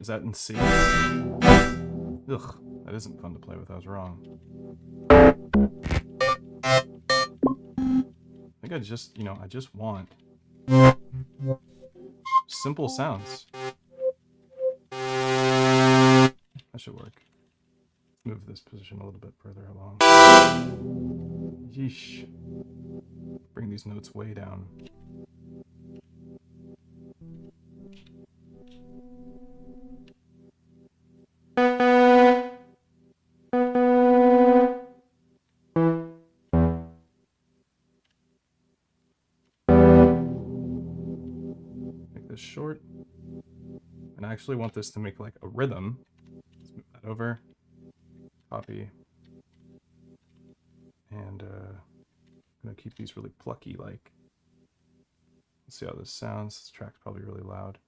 Is that in C? Ugh, that isn't fun to play with. I was wrong. I think I just, I just want simple sounds. That should work. Move this position a little bit further along. Yeesh. Bring these notes way down. Short, and I actually want this to make like a rhythm. Let's move that over, copy, and I'm gonna keep these really plucky. Like, let's see how this sounds. This track's probably really loud.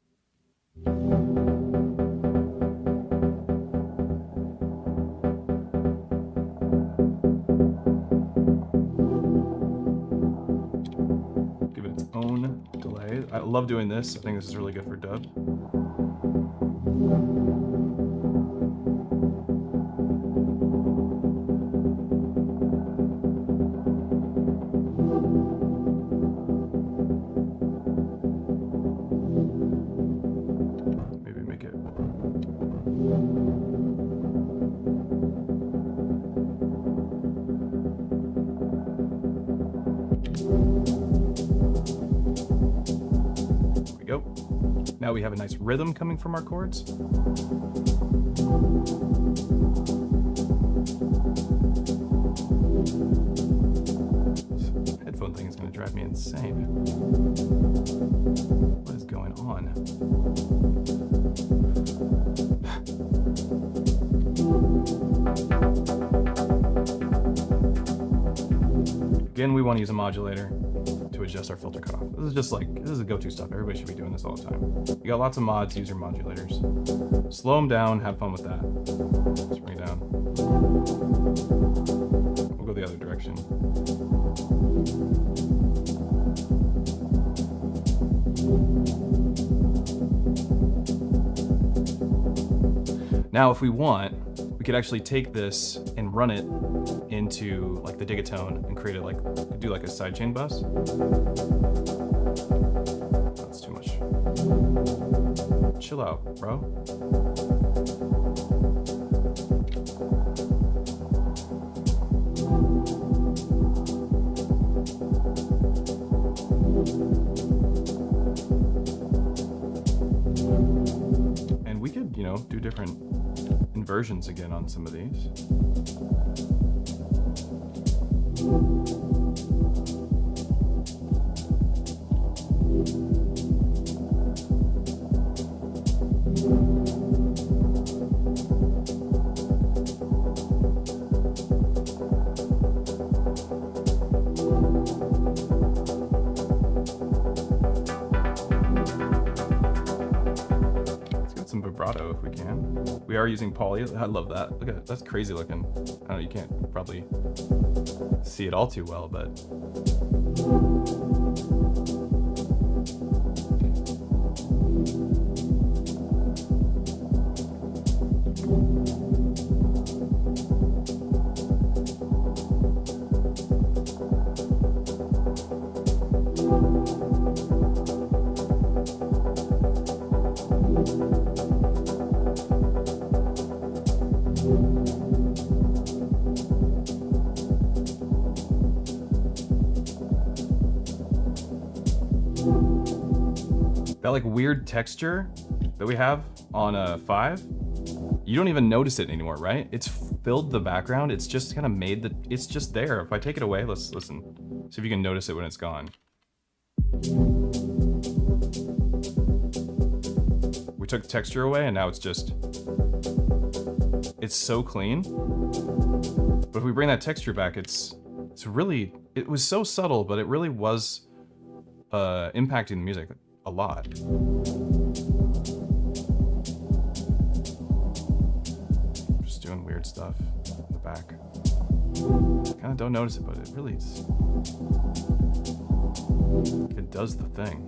Delay. I love doing this. I think this is really good for dub. Maybe make it... Go. Now we have a nice rhythm coming from our chords. This headphone thing is going to drive me insane. What is going on? Again, we want to use a modulator to adjust our filter cutoff. This is a go-to stuff. Everybody should be doing this all the time. You got lots of mods, use your modulators. Slow them down, have fun with that. Just bring it down. We'll go the other direction. Now, if we want, we could actually take this and run it into like the Digitone and create it like, do like a sidechain bus. That's too much. Chill out, bro. And we could, do different inversions again on some of these. Some vibrato if we can. We are using poly. I love that. Look at it. That's crazy looking. I don't know, you can't probably see it all too well, but that like weird texture that we have on a 5 You don't even notice it anymore, right? It's filled the background. It's just kind of made the, it's just there. If I take it away, let's listen. See if you can notice it when it's gone. We took the texture away and now it's just, it's so clean. But if we bring that texture back, it's really, it was so subtle, but it really was impacting the music a lot. Just doing weird stuff in the back. Kind of don't notice it, but it really is, it does the thing.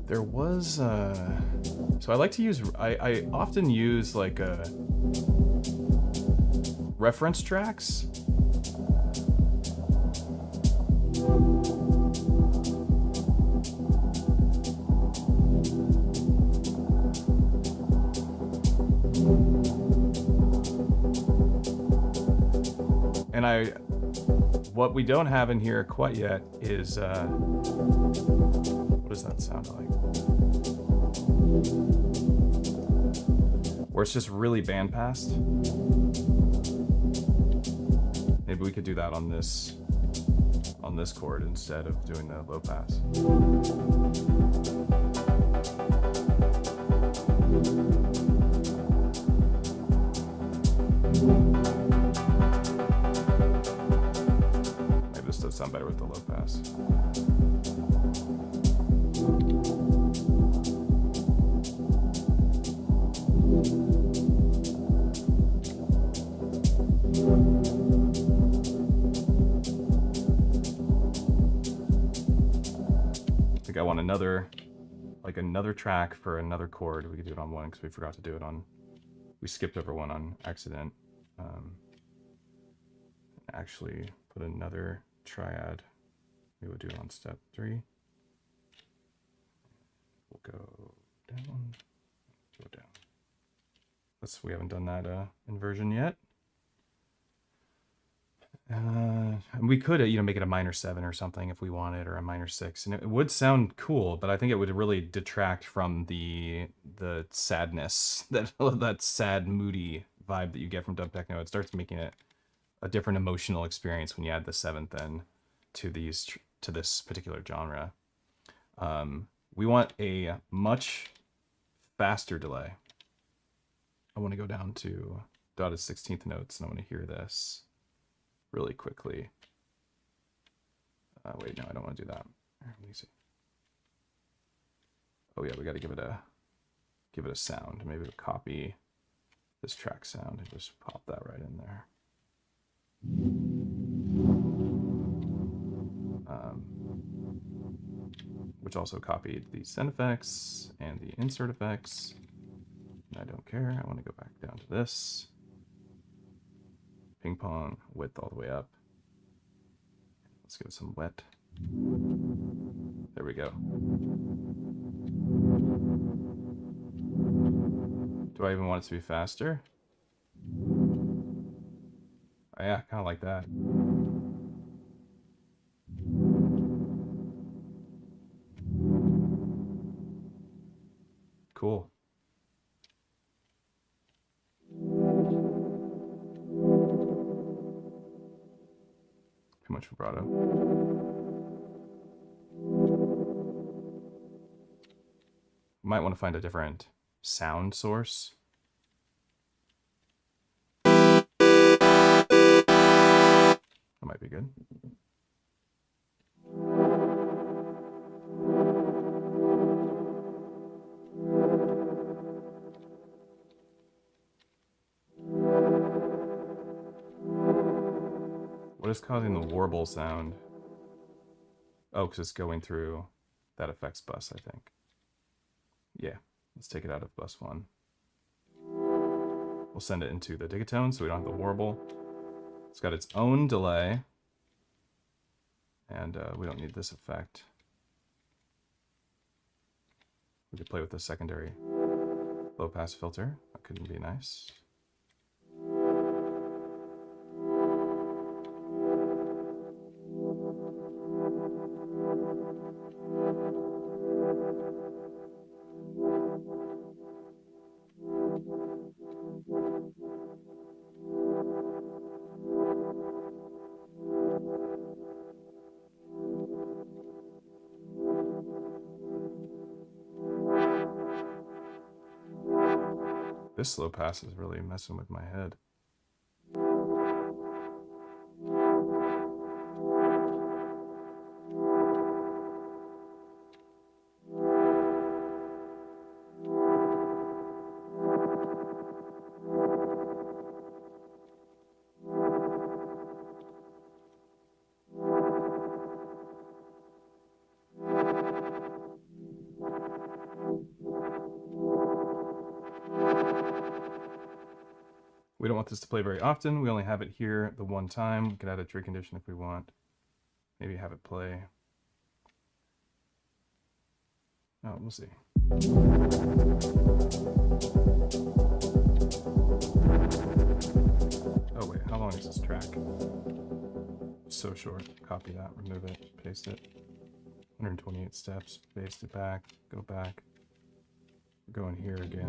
There was, so I like to use, I often use like reference tracks. And what we don't have in here quite yet is, what does that sound like? Where it's just really bandpassed. Maybe we could do that on this chord instead of doing the low pass. Maybe this does sound better with the low pass. I think I want another track for another chord. We could do it on one because we forgot to do it on, we skipped over one on accident. Actually put another triad. We would do it on step 3. We'll go down, go down. We haven't done that inversion yet. And we could, make it a minor 7 or something if we wanted, or a minor 6, and it would sound cool. But I think it would really detract from the sadness, that sad, moody vibe that you get from Dub Techno. It starts making it a different emotional experience when you add the 7th in to this particular genre. We want a much faster delay. I want to go down to dotted 16th notes, and I want to hear this really quickly. Wait, no, I don't want to do that. Let me see. Oh yeah, we got to give it a sound. Maybe we'll copy this track sound and just pop that right in there. Which also copied the send effects and the insert effects. And I don't care. I want to go back down to this. Ping pong, width all the way up. Let's give it some wet. There we go. Do I even want it to be faster? Oh, yeah, kind of like that. Cool. Too much vibrato. Might want to find a different sound source. That might be good. What is causing the warble sound? Oh, because it's going through that effects bus, I think. Yeah, let's take it out of bus 1. We'll send it into the Digitone so we don't have the warble. It's got its own delay. And we don't need this effect. We could play with the secondary low pass filter. That could be nice. This slow pass is really messing with my head. We don't want this to play very often. We only have it here the one time. We could add a trigger condition if we want. Maybe have it play. Oh, we'll see. Oh wait, how long is this track? So short. Copy that, remove it, paste it. 128 steps, paste it back, go back. Go in here again.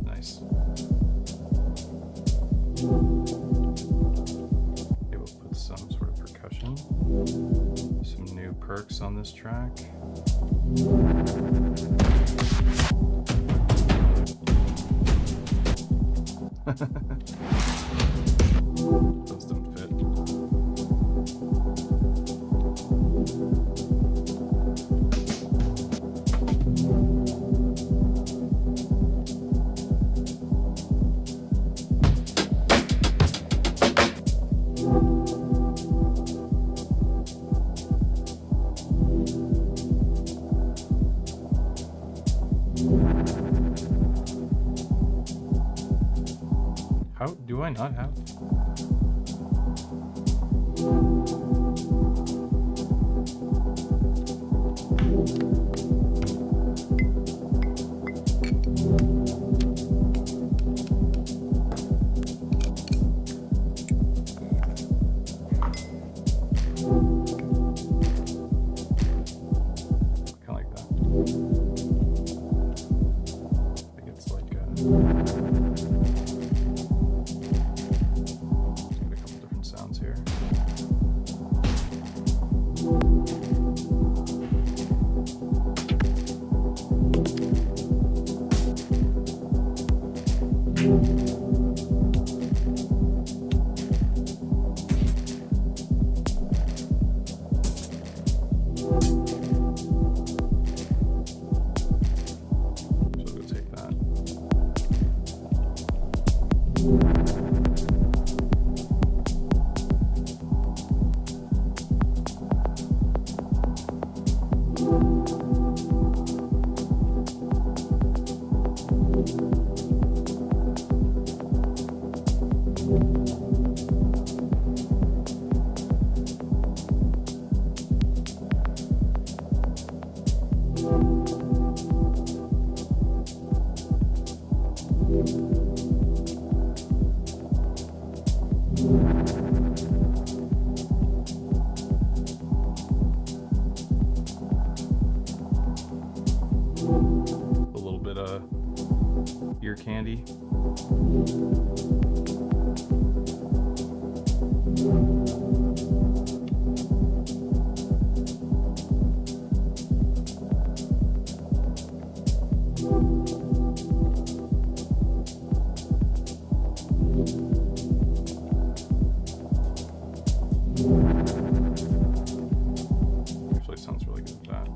Nice. Okay, we'll put some sort of percussion. Some new perks on this track. Those don't fit. How do I not have? Kind of like that. I think it's like sounds here. So we'll take that. A little bit of ear candy. Actually, it sounds really good with that.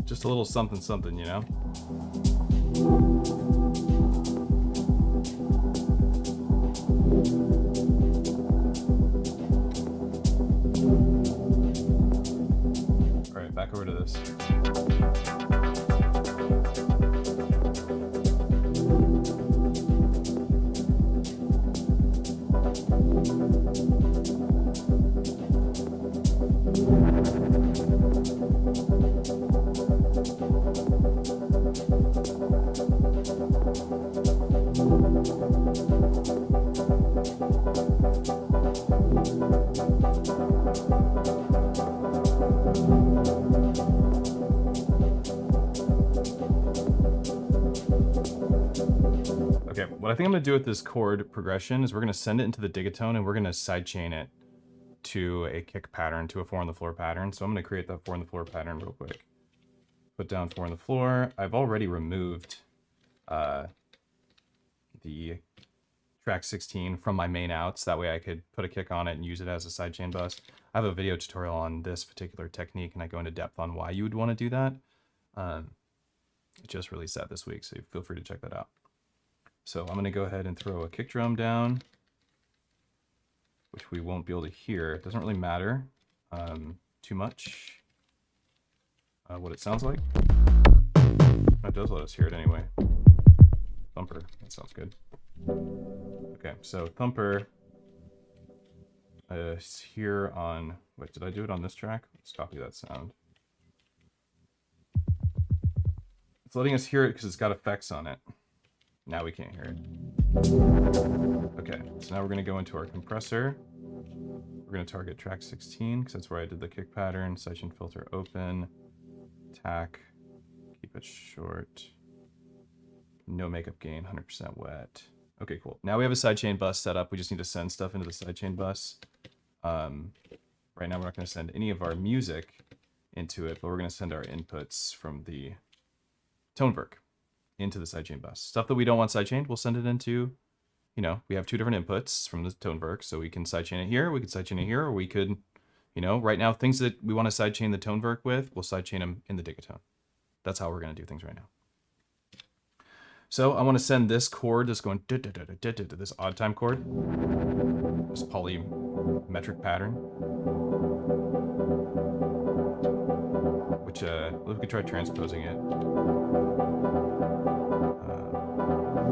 Just a little something something, you know? back over to this. Okay, what I think I'm gonna do with this chord progression is we're gonna send it into the Digitone and we're gonna sidechain it to a kick pattern, to a 4 on the floor pattern. So I'm gonna create that 4 on the floor pattern real quick. Put down 4 on the floor. I've already removed the track 16 from my main outs. That way I could put a kick on it and use it as a sidechain bus. I have a video tutorial on this particular technique and I go into depth on why you would want to do that. It just released that this week, so feel free to check that out. So I'm going to go ahead and throw a kick drum down, which we won't be able to hear. It doesn't really matter too much what it sounds like. It does let us hear it anyway. Thumper, that sounds good. Okay, so Thumper is here on, wait, did I do it on this track? Let's copy that sound. It's letting us hear it because it's got effects on it. Now we can't hear it. Okay, so now we're going to go into our compressor. We're going to target track 16 because that's where I did the kick pattern. Sidechain filter open. Tack. Keep it short. No makeup gain, 100% wet. Okay, cool. Now we have a sidechain bus set up. We just need to send stuff into the sidechain bus. Right now we're not going to send any of our music into it, but we're going to send our inputs from the Tonverk into the sidechain bus. Stuff that we don't want sidechained, we'll send it into, you know, we have 2 different inputs from the Tonverk, so we can sidechain it here, we could sidechain it here, or we could, you know, right now, things that we want to sidechain the Tonverk with, we'll sidechain them in the Digitone. That's how we're going to do things right now. So I want to send this chord that's going this odd time chord, this polymetric pattern, which we could try transposing it.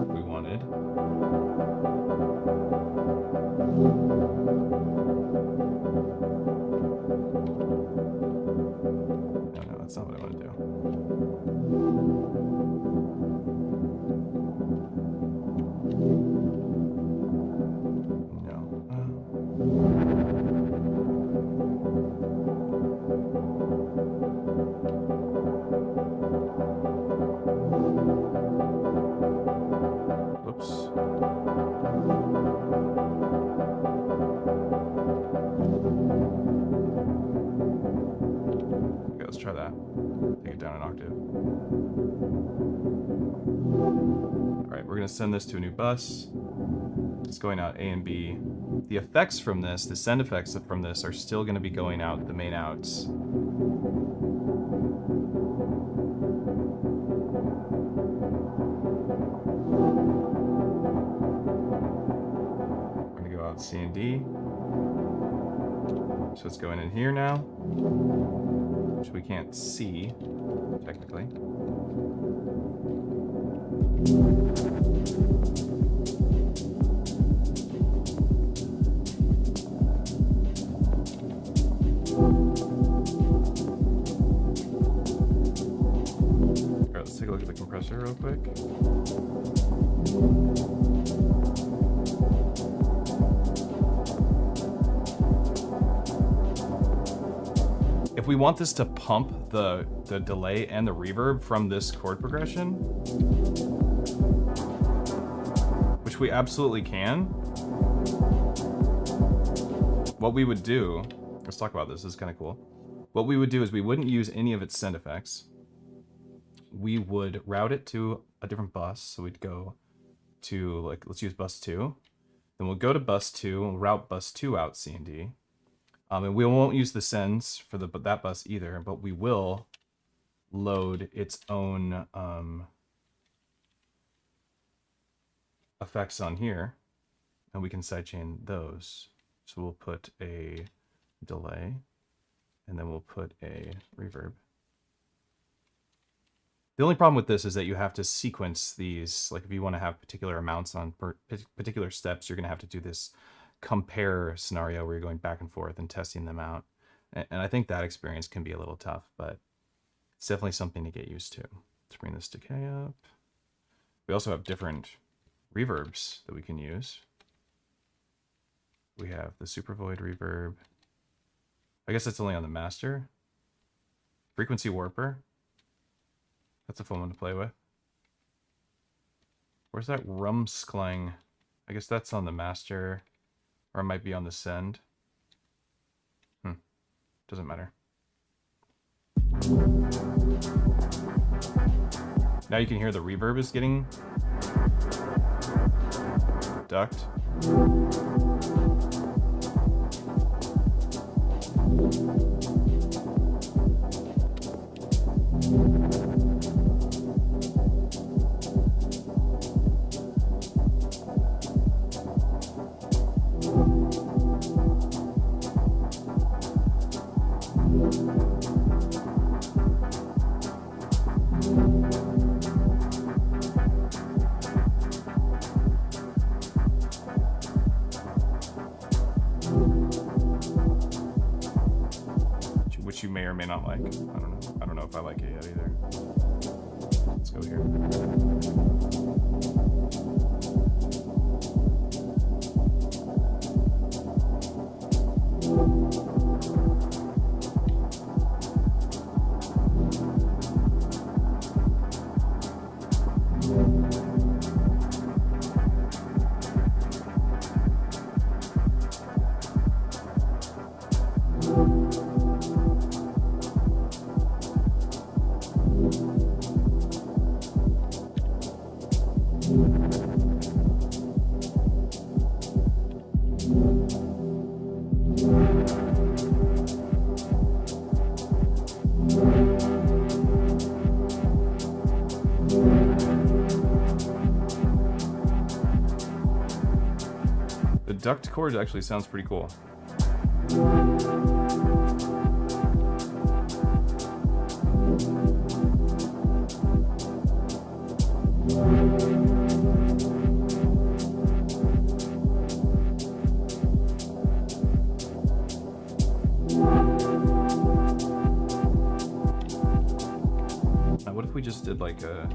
We wanted. No, that's not what I want to do. Let's try that. Take it down an octave. All right, we're gonna send this to a new bus. It's going out A and B. The effects from this, the send effects from this, are still gonna be going out the main outs. We're gonna go out C and D. So it's going in here now, which we can't see, technically. All right, let's take a look at the compressor real quick. If we want this to pump the delay and the reverb from this chord progression, which we absolutely can, what we would do, let's talk about this, this is kind of cool. What we would do is we wouldn't use any of its send effects. We would route it to a different bus. So we'd go to, like, let's use bus 2. Then we'll go to bus 2 and route bus 2 out C and D. And we won't use the sends for that bus either, but we will load its own effects on here, and we can sidechain those. So we'll put a delay, and then we'll put a reverb. The only problem with this is that you have to sequence these. Like if you want to have particular amounts on particular steps, you're going to have to do this compare scenario where you're going back and forth and testing them out. And I think that experience can be a little tough, but it's definitely something to get used to. Let's bring this decay up. We also have different reverbs that we can use. We have the super void reverb. I guess that's only on the master. Frequency warper. That's a fun one to play with. Where's that rumsklang? I guess that's on the master, or it might be on the send. Doesn't matter. Now you can hear the reverb is getting ducked. Which you may or may not like. I don't know if I like it yet either. Let's go here. The ducked chord actually sounds pretty cool. Now, what if we just did like a...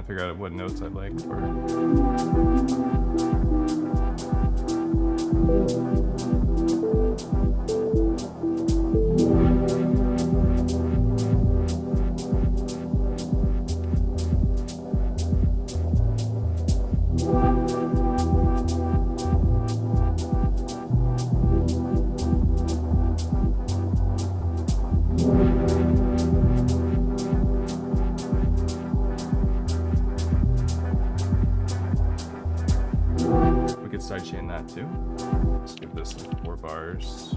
figure out what notes I'd like for sidechain that too. Let's give this like 4 bars.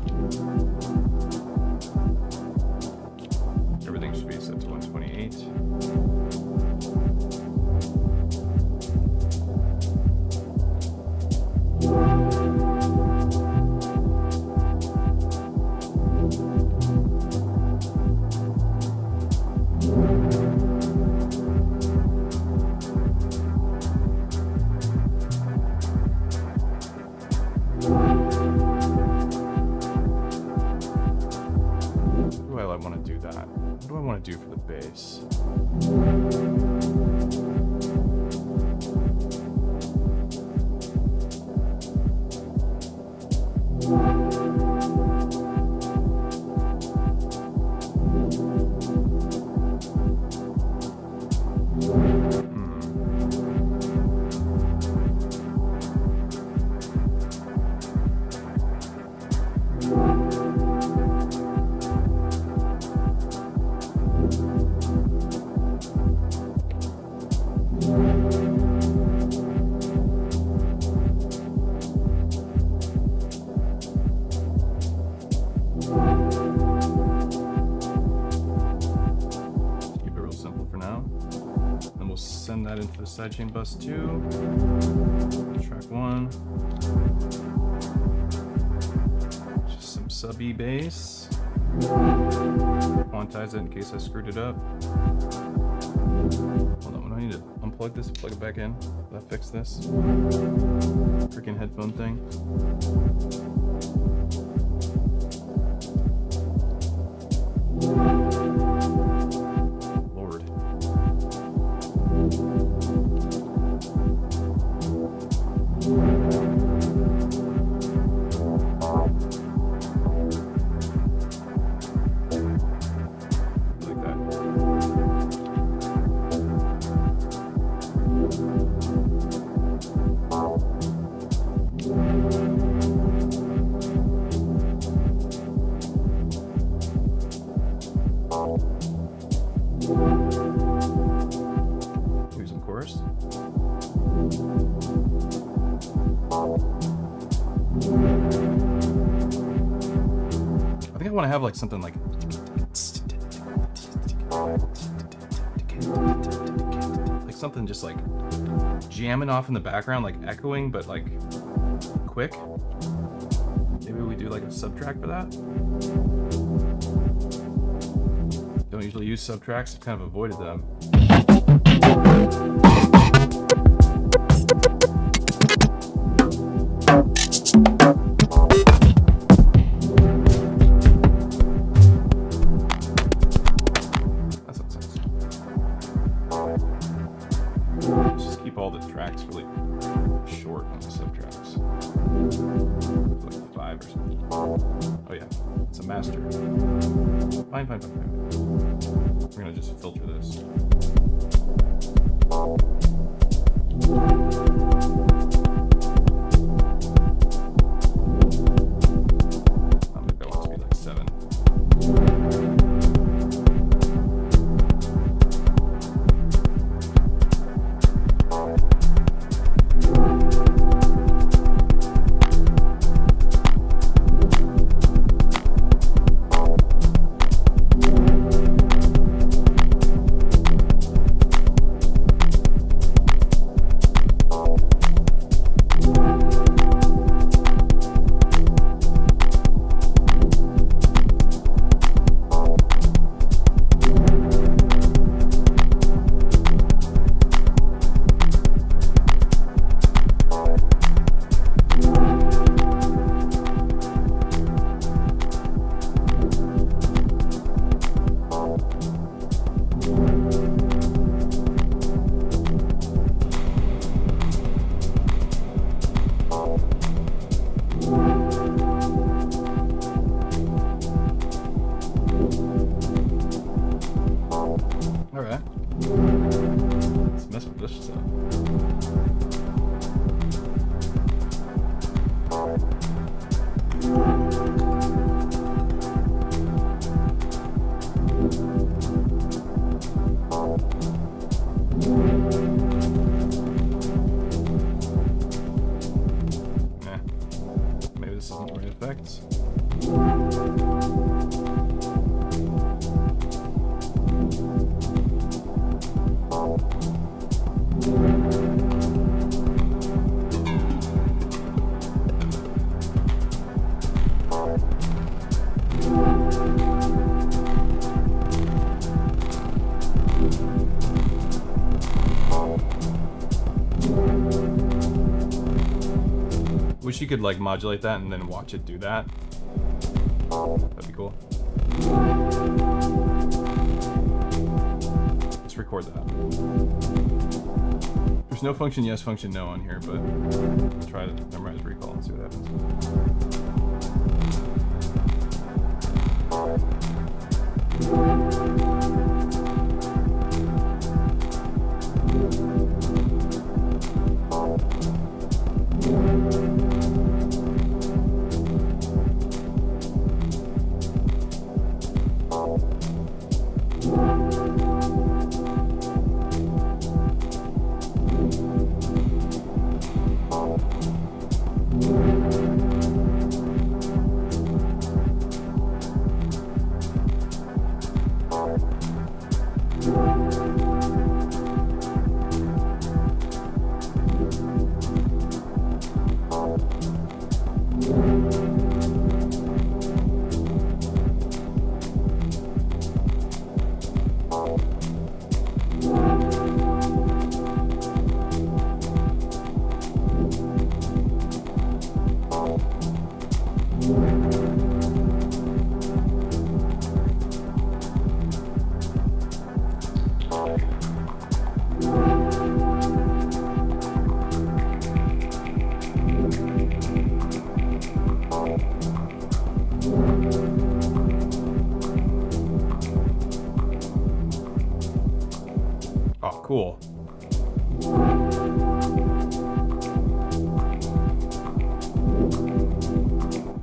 Everything should be set to 128. Do for the bass. send that into the sidechain bus too. Track 1. Just some sub E bass. Quantize it in case I screwed it up. Hold on, I need to unplug this and plug it back in. Will that fix this? Freaking headphone thing. Lord. Like that. Here's some chorus. I think I want to have like something like something just like jamming off in the background, like echoing, but like quick. Maybe we do like a subtrack for that. Don't usually use subtracks, I've kind of avoided them. That's not sense. Just keep all the tracks really short on the subtracks. Like 5 or something. Oh yeah, it's a master. Fine. We're gonna just filter this. I'll make that one to be like 7. Alright. Let's mess with this stuff. Nah. Maybe this isn't the right effects. Wish you could like modulate that and then watch it do that. That'd be cool. Let's record that. There's no function yes, function no on here, but I'll try to memorize recall and see what happens.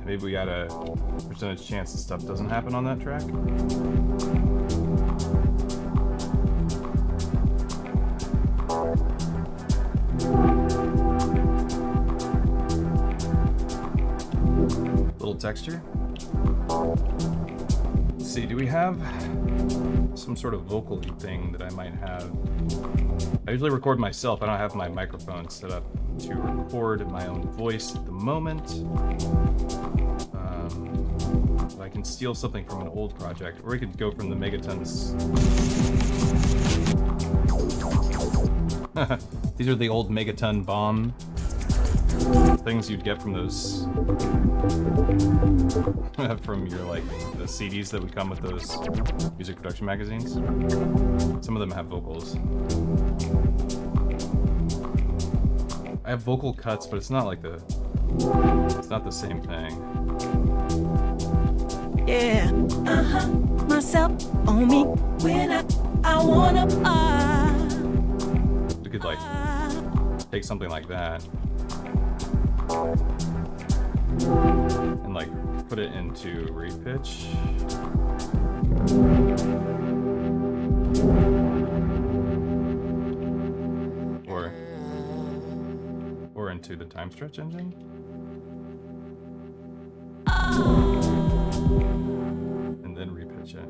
Maybe we got a percentage chance that stuff doesn't happen on that track. Little texture. Let's see, do we have some sort of vocal thing that I might have? I usually record myself. I don't have my microphone set up to record my own voice at the moment. I can steal something from an old project, or we could go from the Megatons. These are the old Megaton bomb things you'd get from those from your like the CDs that would come with those music production magazines. Some of them have vocals. I have vocal cuts, but it's not like it's not the same thing. Yeah, myself on me when I wanna You could like take something like that and like put it into reed pitch. Or into the time stretch engine. And then repitch it.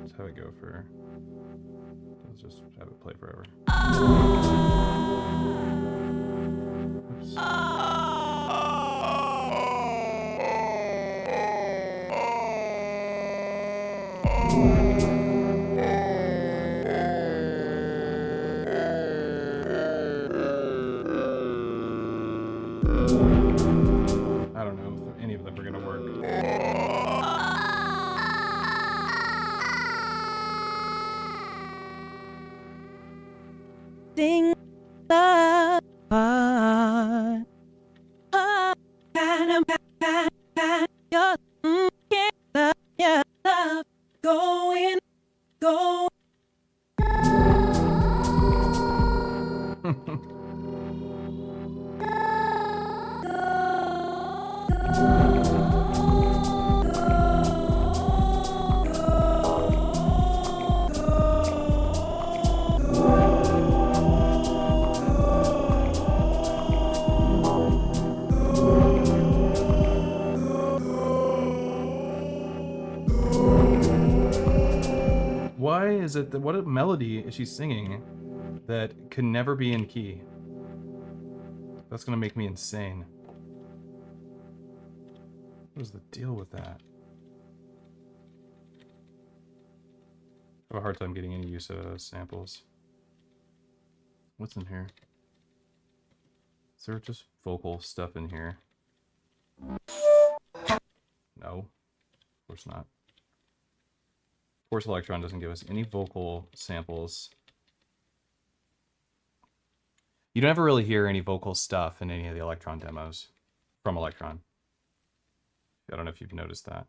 Let's have it go for. Let's just have it play forever. Oops. I don't know if any of them are gonna work. sing the part. Your love going. Why is it that what a melody is she singing that can never be in key? That's gonna make me insane. What is the deal with that? I have a hard time getting any use of samples. What's in here? Is there just vocal stuff in here? No, of course not. Of course, Elektron doesn't give us any vocal samples. You don't ever really hear any vocal stuff in any of the Elektron demos from Elektron. I don't know if you've noticed that.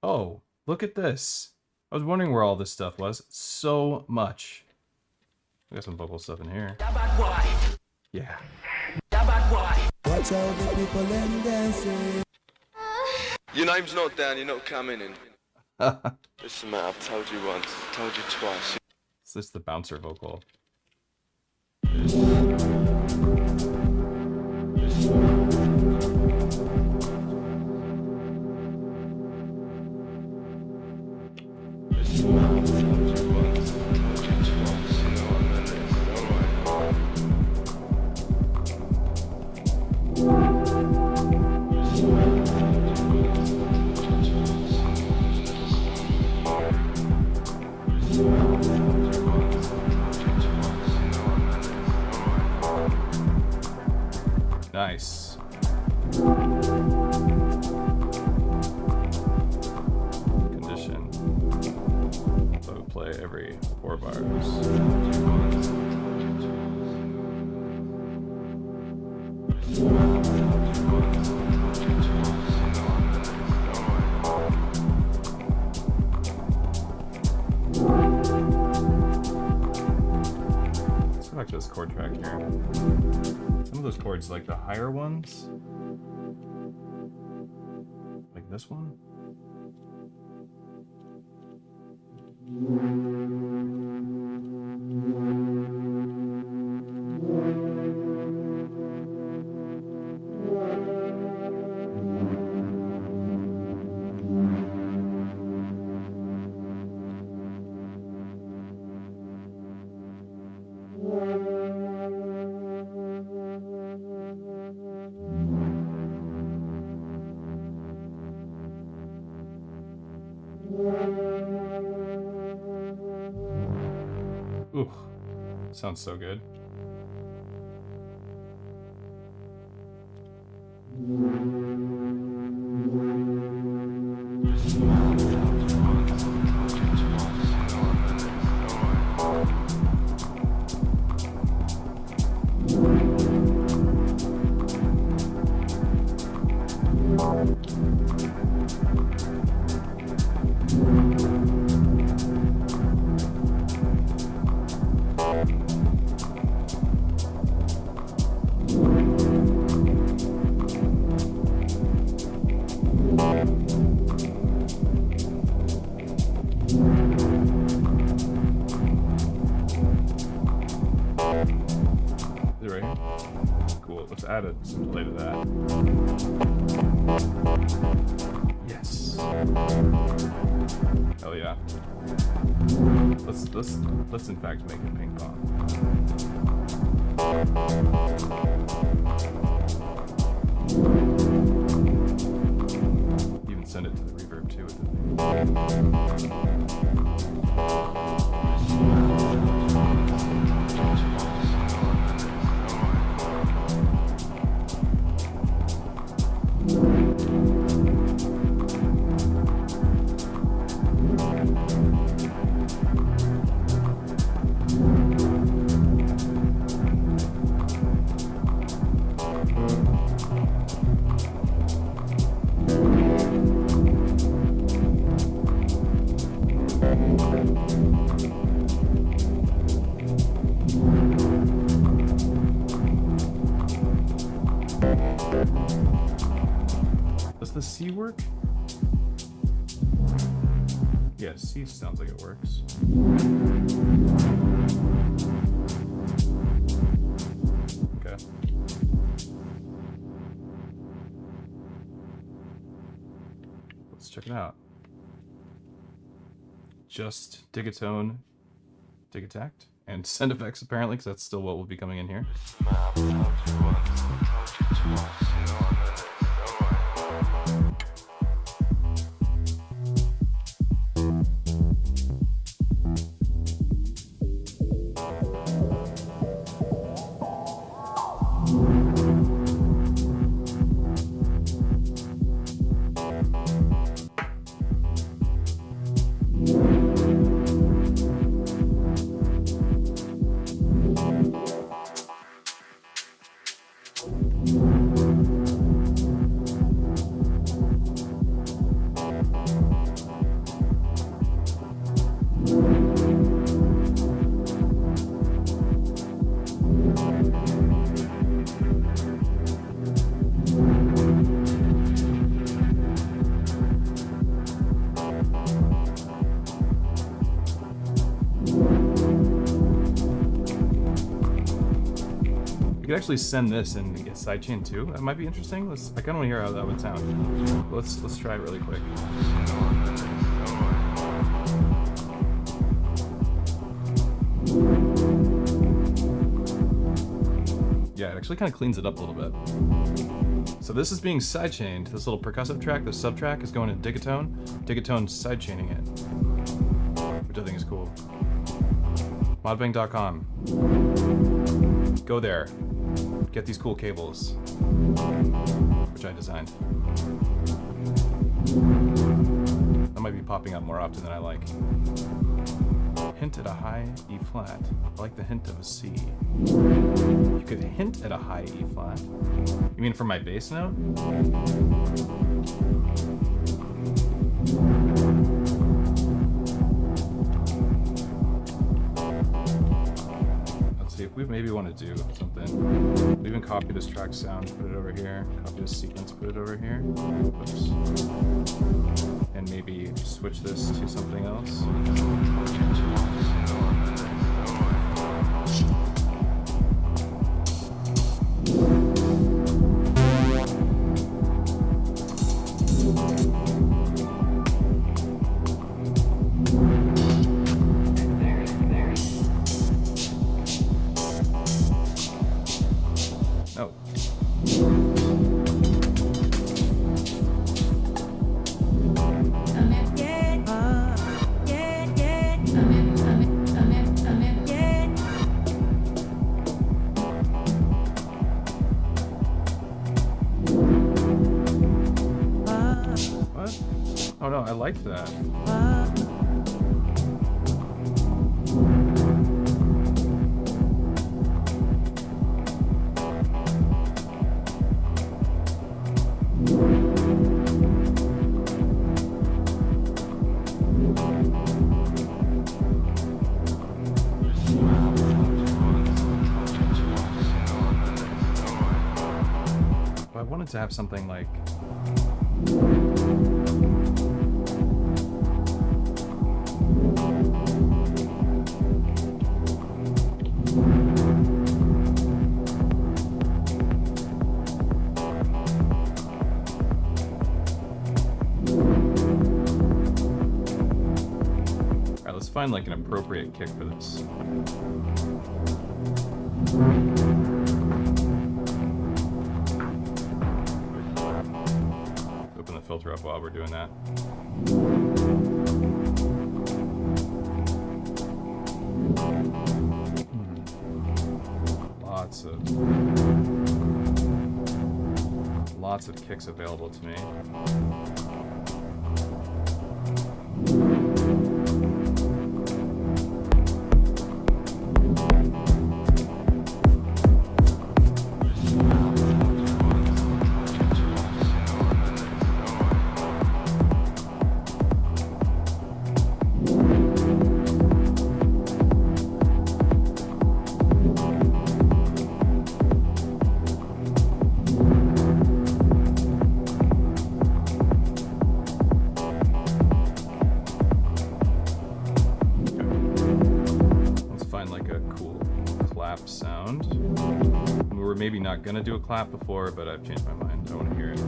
Oh, look at this. I was wondering where all this stuff was. So much. We got some vocal stuff in here. Yeah. Watch out the people and dancing. Your name's not down, you're not coming in. Listen, mate, I've told you once, told you twice. Is this the bouncer vocal? Nice. Condition. So play every 4 bars. back to this chord track here. Some of those chords, like the higher ones, like this one. Ooh, sounds so good. Add some delay to that. Yes. Hell yeah. Let's in fact make it ping pong. Even send it to the reverb too with the thing. Does the C work? Yeah, C sounds like it works. Okay. Let's check it out. Just Digitone, Digitakt, and send effects apparently, because that's still what will be coming in here. You could actually send this and get sidechain too. That might be interesting. I kind of want to hear how that would sound. Let's try it really quick. Yeah, it actually kind of cleans it up a little bit. So this is being sidechained. This little percussive track, this subtrack, is going to Digitone. Digitone's sidechaining it, which I think is cool. Modbang.com. Go there. Get these cool cables, which I designed. That might be popping up more often than I like. Hint at a high E flat. I like the hint of a C. You could hint at a high E flat. You mean for my bass note? Let's see we maybe want to do something. We even copy this track sound, put it over here. Copy this sequence, put it over here. Oops. And maybe switch this to something else. Oh. What? Oh no, I liked that. I wanted to have something like Alright, let's find like an appropriate kick for this. Open the filter up while we're doing that. Lots of kicks available to me. Sound. We were maybe not gonna do a clap before, but I've changed my mind. I want to hear it.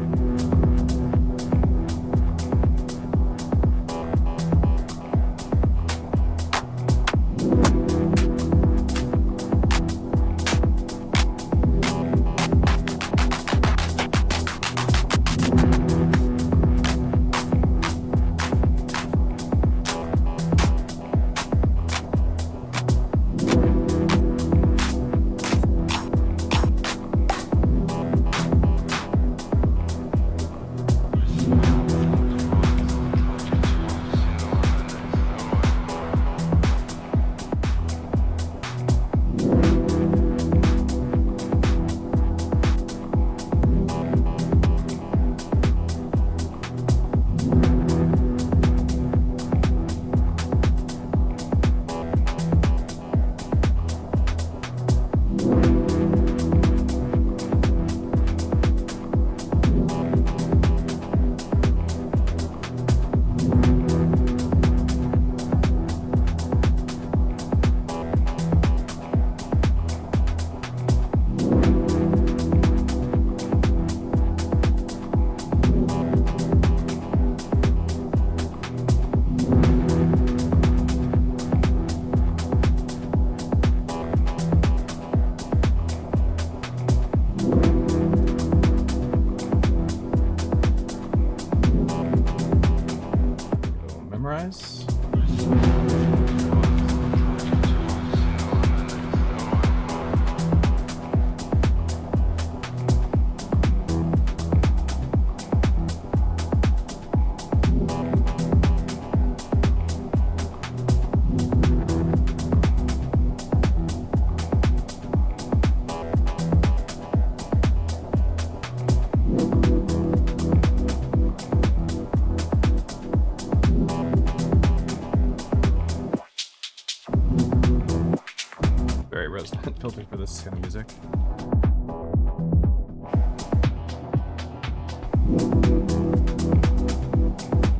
filters for this kind of music.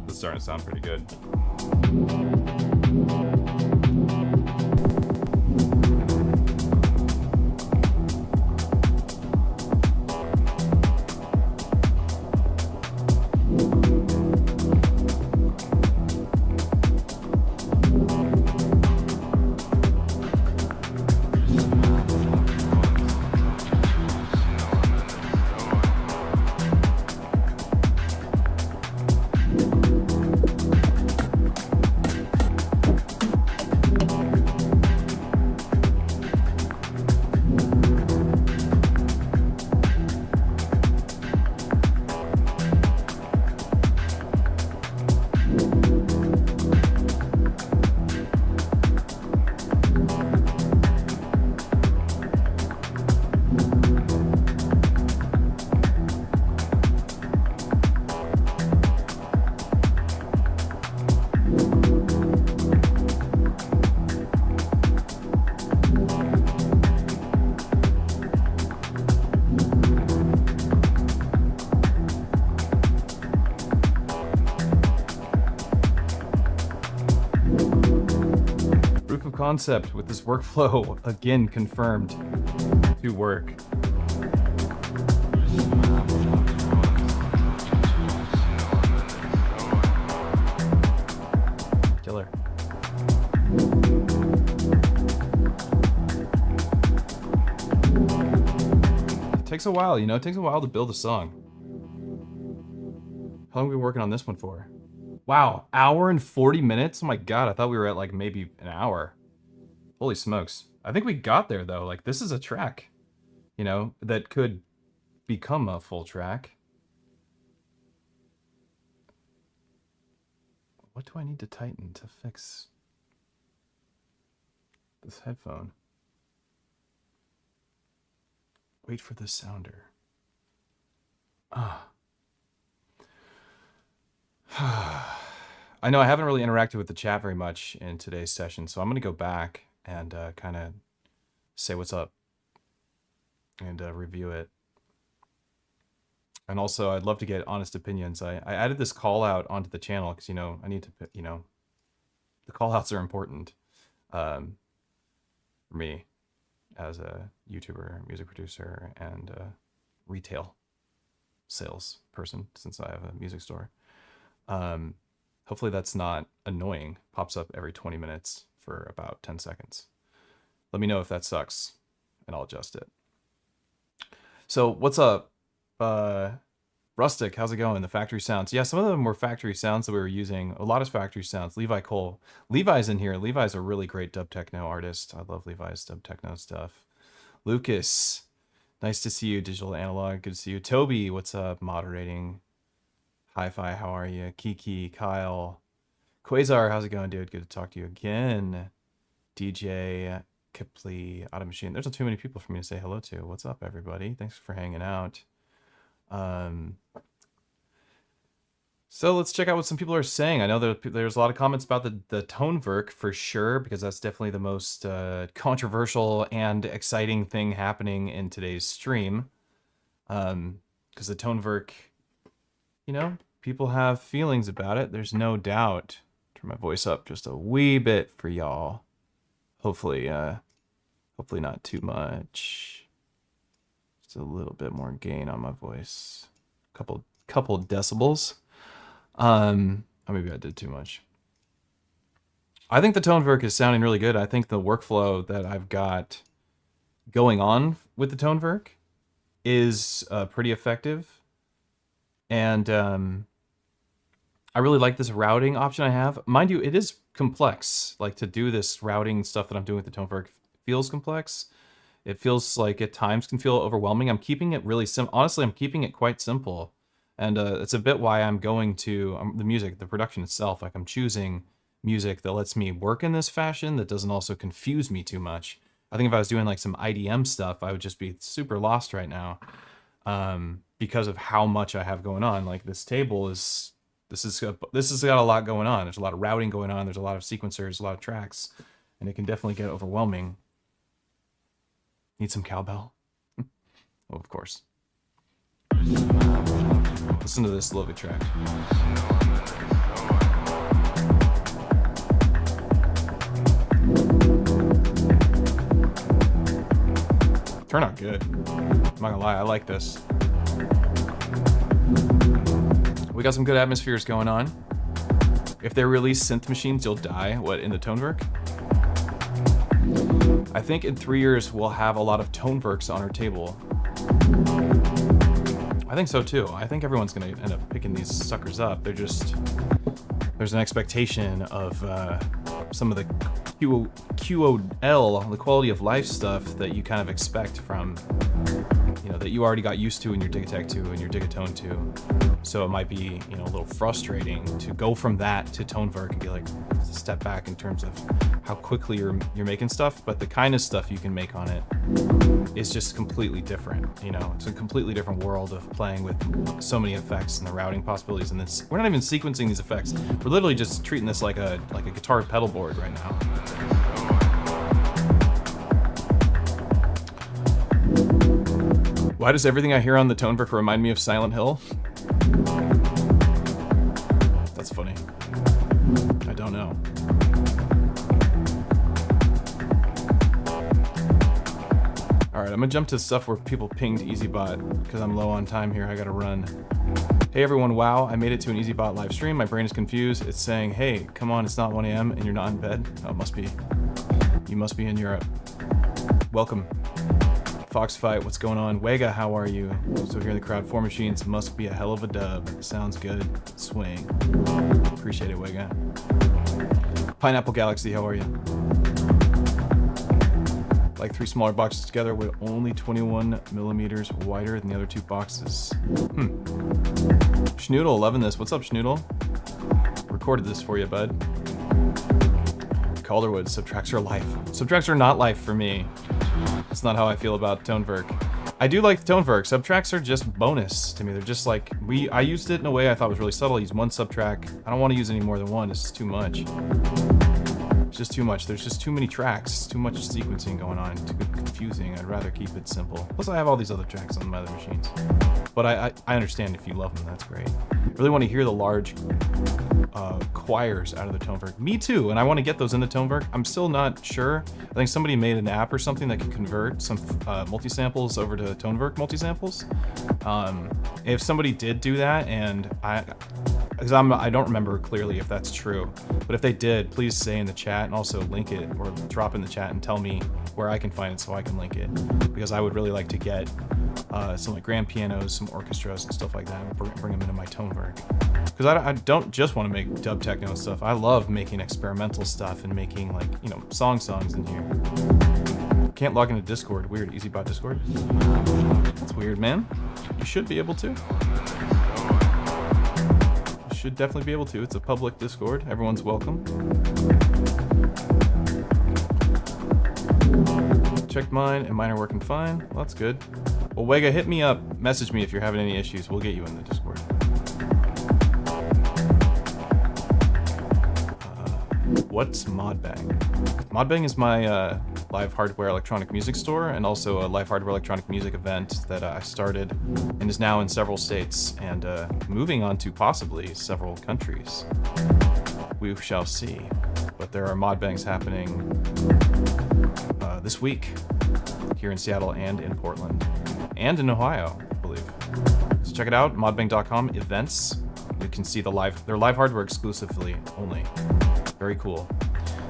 This is starting to sound pretty good. Concept with this workflow again confirmed to work. Killer. It takes a while, you know, it takes a while to build a song. How long have we been working on this one for? Wow, hour and 40 minutes? Oh my god, I thought we were at like maybe an hour. Holy smokes. I think we got there though. Like, this is a track, you know, that could become a full track. What do I need to tighten to fix this headphone? Wait for the sounder. I know I haven't really interacted with the chat very much in today's session, so I'm going to go back and kind of say what's up and review it. And also, I'd love to get honest opinions. I added this call out onto the channel because, you know, I need to, you know, the call outs are important for me as a YouTuber, music producer, and retail sales person since I have a music store. Hopefully that's not annoying. Pops up every 20 minutes for about 10 seconds. Let me know if that sucks and I'll adjust it. So what's up? Rustic, how's it going? The factory sounds. Yeah, some of them were factory sounds that we were using. A lot of factory sounds. Levi Cole. Levi's in here. Levi's a really great dub techno artist. I love Levi's dub techno stuff. Lucas, nice to see you. Digital Analog, good to see you. Toby, what's up? Moderating. Hi-Fi, how are you? Kiki, Kyle, Quasar, how's it going, dude? Good to talk to you again. DJ, Kipli, Auto Machine. There's not too many people for me to say hello to. What's up, everybody? Thanks for hanging out. So let's check out what some people are saying. I know there's a lot of comments about the Tonverk for sure, because that's definitely the most controversial and exciting thing happening in today's stream. Because the Tonverk, you know, people have feelings about it. There's no doubt. Turn my voice up just a wee bit for y'all. Hopefully not too much. Just a little bit more gain on my voice. Couple decibels. Maybe I did too much. I think the Tonverk is sounding really good. I think the workflow that I've got going on with the Tonverk is pretty effective. And I really like this routing option I have. Mind you, it is complex. Like, to do this routing stuff that I'm doing with the Tonverk feels complex. It feels like at times can feel overwhelming. I'm keeping it really simple. Honestly, I'm keeping it quite simple. And it's a bit why I'm going to the music, the production itself. Like, I'm choosing music that lets me work in this fashion that doesn't also confuse me too much. I think if I was doing like some IDM stuff, I would just be super lost right now. Because of how much I have going on. Like, this table is, this has got a lot going on. There's a lot of routing going on. There's a lot of sequencers, a lot of tracks, and it can definitely get overwhelming. Need some cowbell? Oh, of course. Listen to this lovely track. Turned out good. I'm not gonna lie, I like this. We got some good atmospheres going on. If they release synth machines, you'll die. What, in the Tonverk? I think in 3 years we'll have a lot of Tonverks on our table. I think so too. I think everyone's gonna end up picking these suckers up. They're just, there's an expectation of some of the QOL, the quality of life stuff that you kind of expect from, you know, that you already got used to in your Digitakt II and your Digitone II. So it might be, you know, a little frustrating to go from that to Tonverk and be like, it's a step back in terms of how quickly you're making stuff, but the kind of stuff you can make on it is just completely different. You know, it's a completely different world of playing with so many effects and the routing possibilities. And we're not even sequencing these effects. We're literally just treating this like a guitar pedal board right now. Why does everything I hear on the Tonverk remind me of Silent Hill? That's funny. I don't know. All right, I'm gonna jump to stuff where people pinged EZBOT because I'm low on time here. I gotta run. Hey everyone, wow, I made it to an EZBOT live stream. My brain is confused. It's saying, hey, come on, it's not 1 a.m. and you're not in bed. Oh, it must be. You must be in Europe. Welcome. Foxfight, what's going on? Wega, how are you? So here in the crowd, 4 machines must be a hell of a dub. Sounds good. Swing. Appreciate it, Wega. Pineapple Galaxy, how are you? Like 3 smaller boxes together with only 21 millimeters wider than the other 2 boxes. Schnoodle, loving this. What's up, Schnoodle? Recorded this for you, bud. Calderwood, subtracts are life. Subtracts are not life for me. That's not how I feel about Tonverk. I do like the Tonverk. Subtracks are just bonus to me. They're just like, I used it in a way I thought was really subtle. I used 1 subtrack. I don't want to use any more than 1. It's just too much. It's just too much. There's just too many tracks. Too much sequencing going on. Too confusing. I'd rather keep it simple. Plus I have all these other tracks on my other machines. But I understand if you love them, that's great. I really want to hear the large choirs out of the Tonverk. Me too, and I want to get those in the Tonverk. I'm still not sure. I think somebody made an app or something that can convert some multi-samples over to Tonverk multi-samples. If somebody did do that, and I don't remember clearly if that's true, but if they did, please say in the chat and also link it or drop in the chat and tell me where I can find it so I can link it, because I would really like to get some like grand pianos, some orchestras and stuff like that, and bring them into my Tonverk. Because I don't just want to make dub techno and stuff. I love making experimental stuff and making, like, you know, songs in here. Can't log into Discord. Weird. EZBOT Discord? That's weird, man. You should be able to. You should definitely be able to. It's a public Discord. Everyone's welcome. Checked mine, and mine are working fine. Well, that's good. Well, Wega, hit me up. Message me if you're having any issues. We'll get you in the Discord. What's Modbang? Modbang is my live hardware electronic music store, and also a live hardware electronic music event that I started and is now in several states and moving on to possibly several countries. We shall see. But there are Modbangs happening this week here in Seattle and in Portland and in Ohio, I believe. So check it out, modbang.com events. You can see their live hardware exclusively only. Very cool.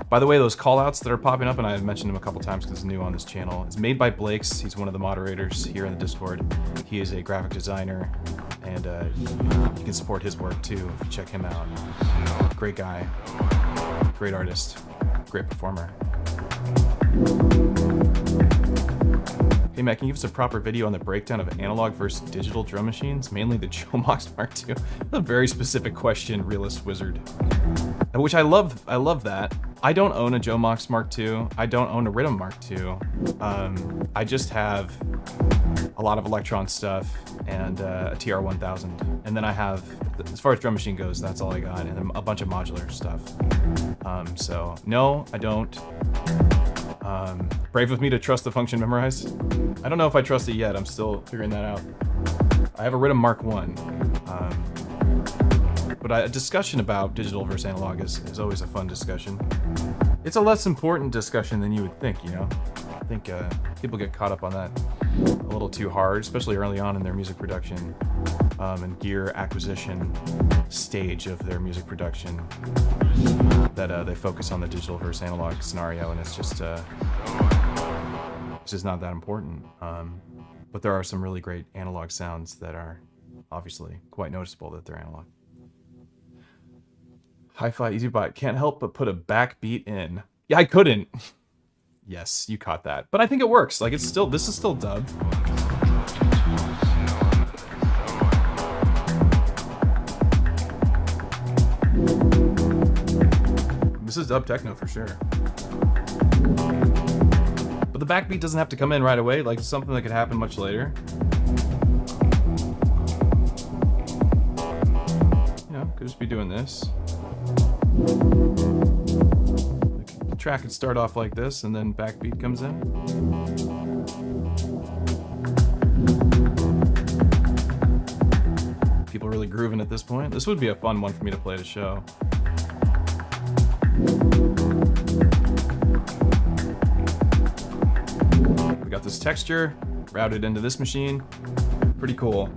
By the way, those callouts that are popping up, and I've mentioned him a couple times because he's new on this channel, it's made by Blake's. He's one of the moderators here in the Discord. He is a graphic designer, and you can support his work too if you check him out. Great guy, great artist, great performer. Hey Matt, can you give us a proper video on the breakdown of analog versus digital drum machines, mainly the Jomox Mark II? A very specific question, Realist Wizard. Which I love that. I don't own a Jomox Mark II. I don't own a Rhythm Mark II. I just have a lot of Elektron stuff and a TR-1000. And then I have, as far as drum machine goes, that's all I got, and then a bunch of modular stuff. So no, I don't. Brave of me to trust the function memorize. I don't know if I trust it yet. I'm still figuring that out. I have a Rhythm Mark 1. But a discussion about digital versus analog is always a fun discussion. It's a less important discussion than you would think, you know? I think people get caught up on that a little too hard, especially early on in their music production and gear acquisition stage of their music production, that they focus on the digital versus analog scenario, and it's just not that important. But there are some really great analog sounds that are obviously quite noticeable that they're analog. Hi-Fi EZBOT can't help but put a backbeat in. Yeah, I couldn't. Yes, you caught that. But I think it works. Like, it's still, this is still dub. This is Dub Techno for sure. But the backbeat doesn't have to come in right away, like something that could happen much later. You know, could just be doing this. The track could start off like this, and then backbeat comes in. People really grooving at this point. This would be a fun one for me to play at a show. We got this texture routed into this machine. Pretty cool.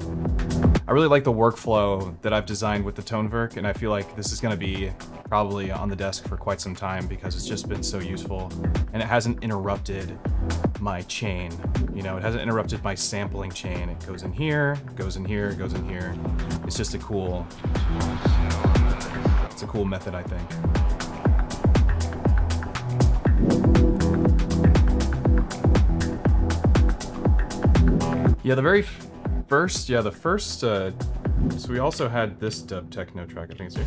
I really like the workflow that I've designed with the Tonverk, and I feel like this is going to be probably on the desk for quite some time because it's just been so useful, and it hasn't interrupted my chain. You know, it hasn't interrupted my sampling chain. It goes in here, goes in here, goes in here. It's just a cool method, I think. Yeah, the first, so we also had this Dub Techno track, I think it's here.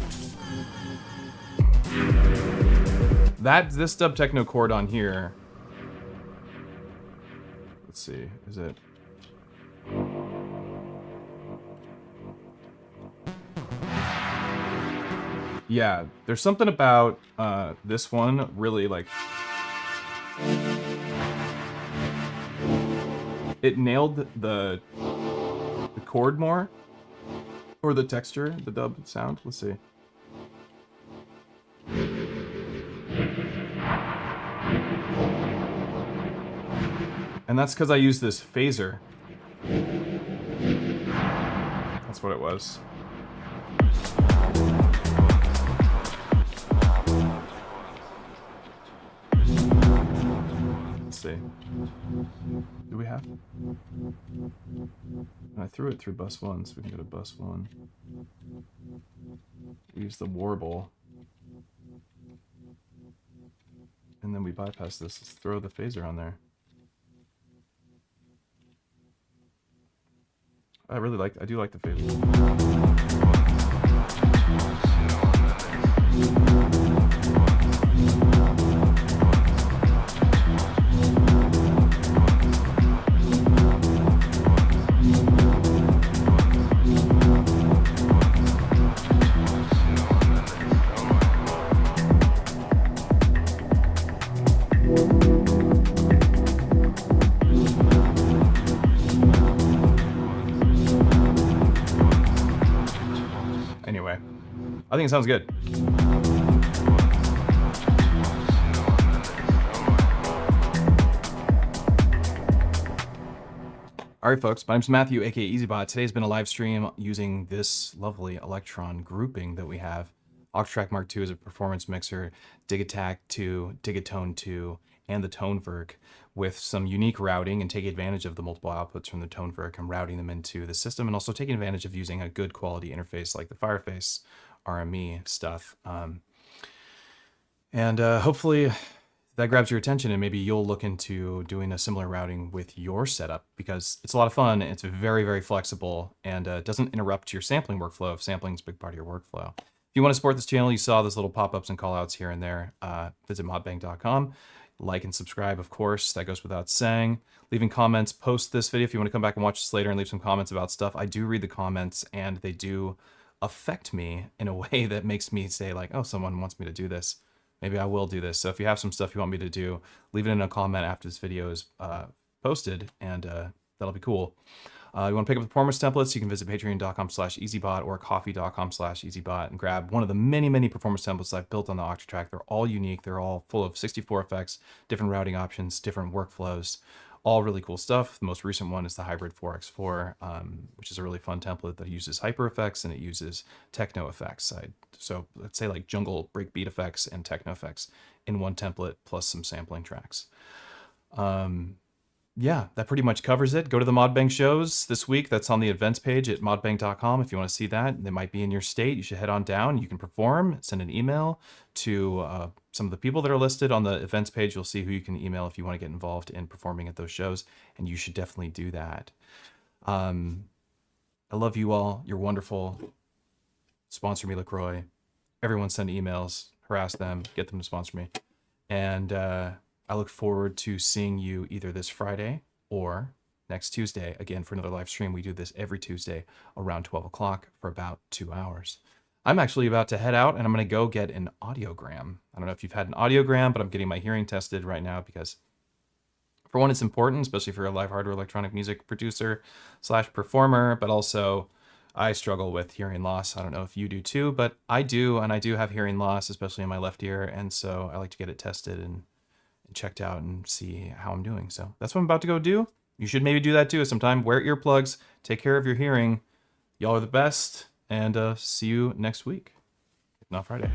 This Dub Techno chord on here, let's see, is it? Yeah, there's something about this one really like, it nailed the chord more, or the texture, the dub sound. Let's see. And that's because I used this phaser. That's what it was. Let's see. Do we have? And I threw it through bus 1, so we can go to bus 1. We use the warble. And then we bypass this. Let's throw the phaser on there. I do like the phaser. Anyway, I think it sounds good. Alright folks, my name's Matthew, aka EZBOT. Today's been a live stream using this lovely Elektron grouping that we have. Octatrack Mark II is a performance mixer, Digitakt II, Digitone II, and the Tonverk with some unique routing and taking advantage of the multiple outputs from the Tonverk and routing them into the system, and also taking advantage of using a good quality interface like the Fireface RME stuff. Hopefully that grabs your attention, and maybe you'll look into doing a similar routing with your setup, because it's a lot of fun. It's very, very flexible, and doesn't interrupt your sampling workflow if sampling is a big part of your workflow. If you want to support this channel, you saw those little pop-ups and call-outs here and there. Visit modbang.com. Like and subscribe, of course. That goes without saying. Leaving comments post this video if you want to come back and watch this later and leave some comments about stuff. I do read the comments, and they do affect me in a way that makes me say like, oh, someone wants me to do this. maybe I will do this. So if you have some stuff you want me to do, leave it in a comment after this video is posted, and that'll be cool. You want to pick up the performance templates, you can visit patreon.com/EZBOT or coffee.com/EZBOT and grab one of the many, many performance templates I've built on the Octatrack. They're all unique. They're all full of 64 effects, different routing options, different workflows, all really cool stuff. The most recent one is the Hybrid 4x4, which is a really fun template that uses hyper effects and it uses techno effects. So let's say like jungle breakbeat effects and techno effects in one template plus some sampling tracks. Yeah, that pretty much covers it. Go to the Modbang shows this week. That's on the events page at modbang.com if you want to see that. They might be in your state. You should head on down. You can perform, send an email to some of the people that are listed on the events page. You'll see who you can email if you want to get involved in performing at those shows, and you should definitely do that. I love you all. You're wonderful. Sponsor me, LaCroix. Everyone send emails, harass them, get them to sponsor me. And I look forward to seeing you either this Friday or next Tuesday, again, for another live stream. We do this every Tuesday around 12 o'clock for about 2 hours. I'm actually about to head out and I'm going to go get an audiogram. I don't know if you've had an audiogram, but I'm getting my hearing tested right now because, for one, it's important, especially for a live hardware electronic music producer / performer, but also I struggle with hearing loss. I don't know if you do too, but I do, and I do have hearing loss, especially in my left ear, and so I like to get it tested and checked out and see how I'm doing. So that's what I'm about to go do. You should maybe do that too sometime. Wear earplugs, take care of your hearing. Y'all are the best, and see you next week, if not Friday.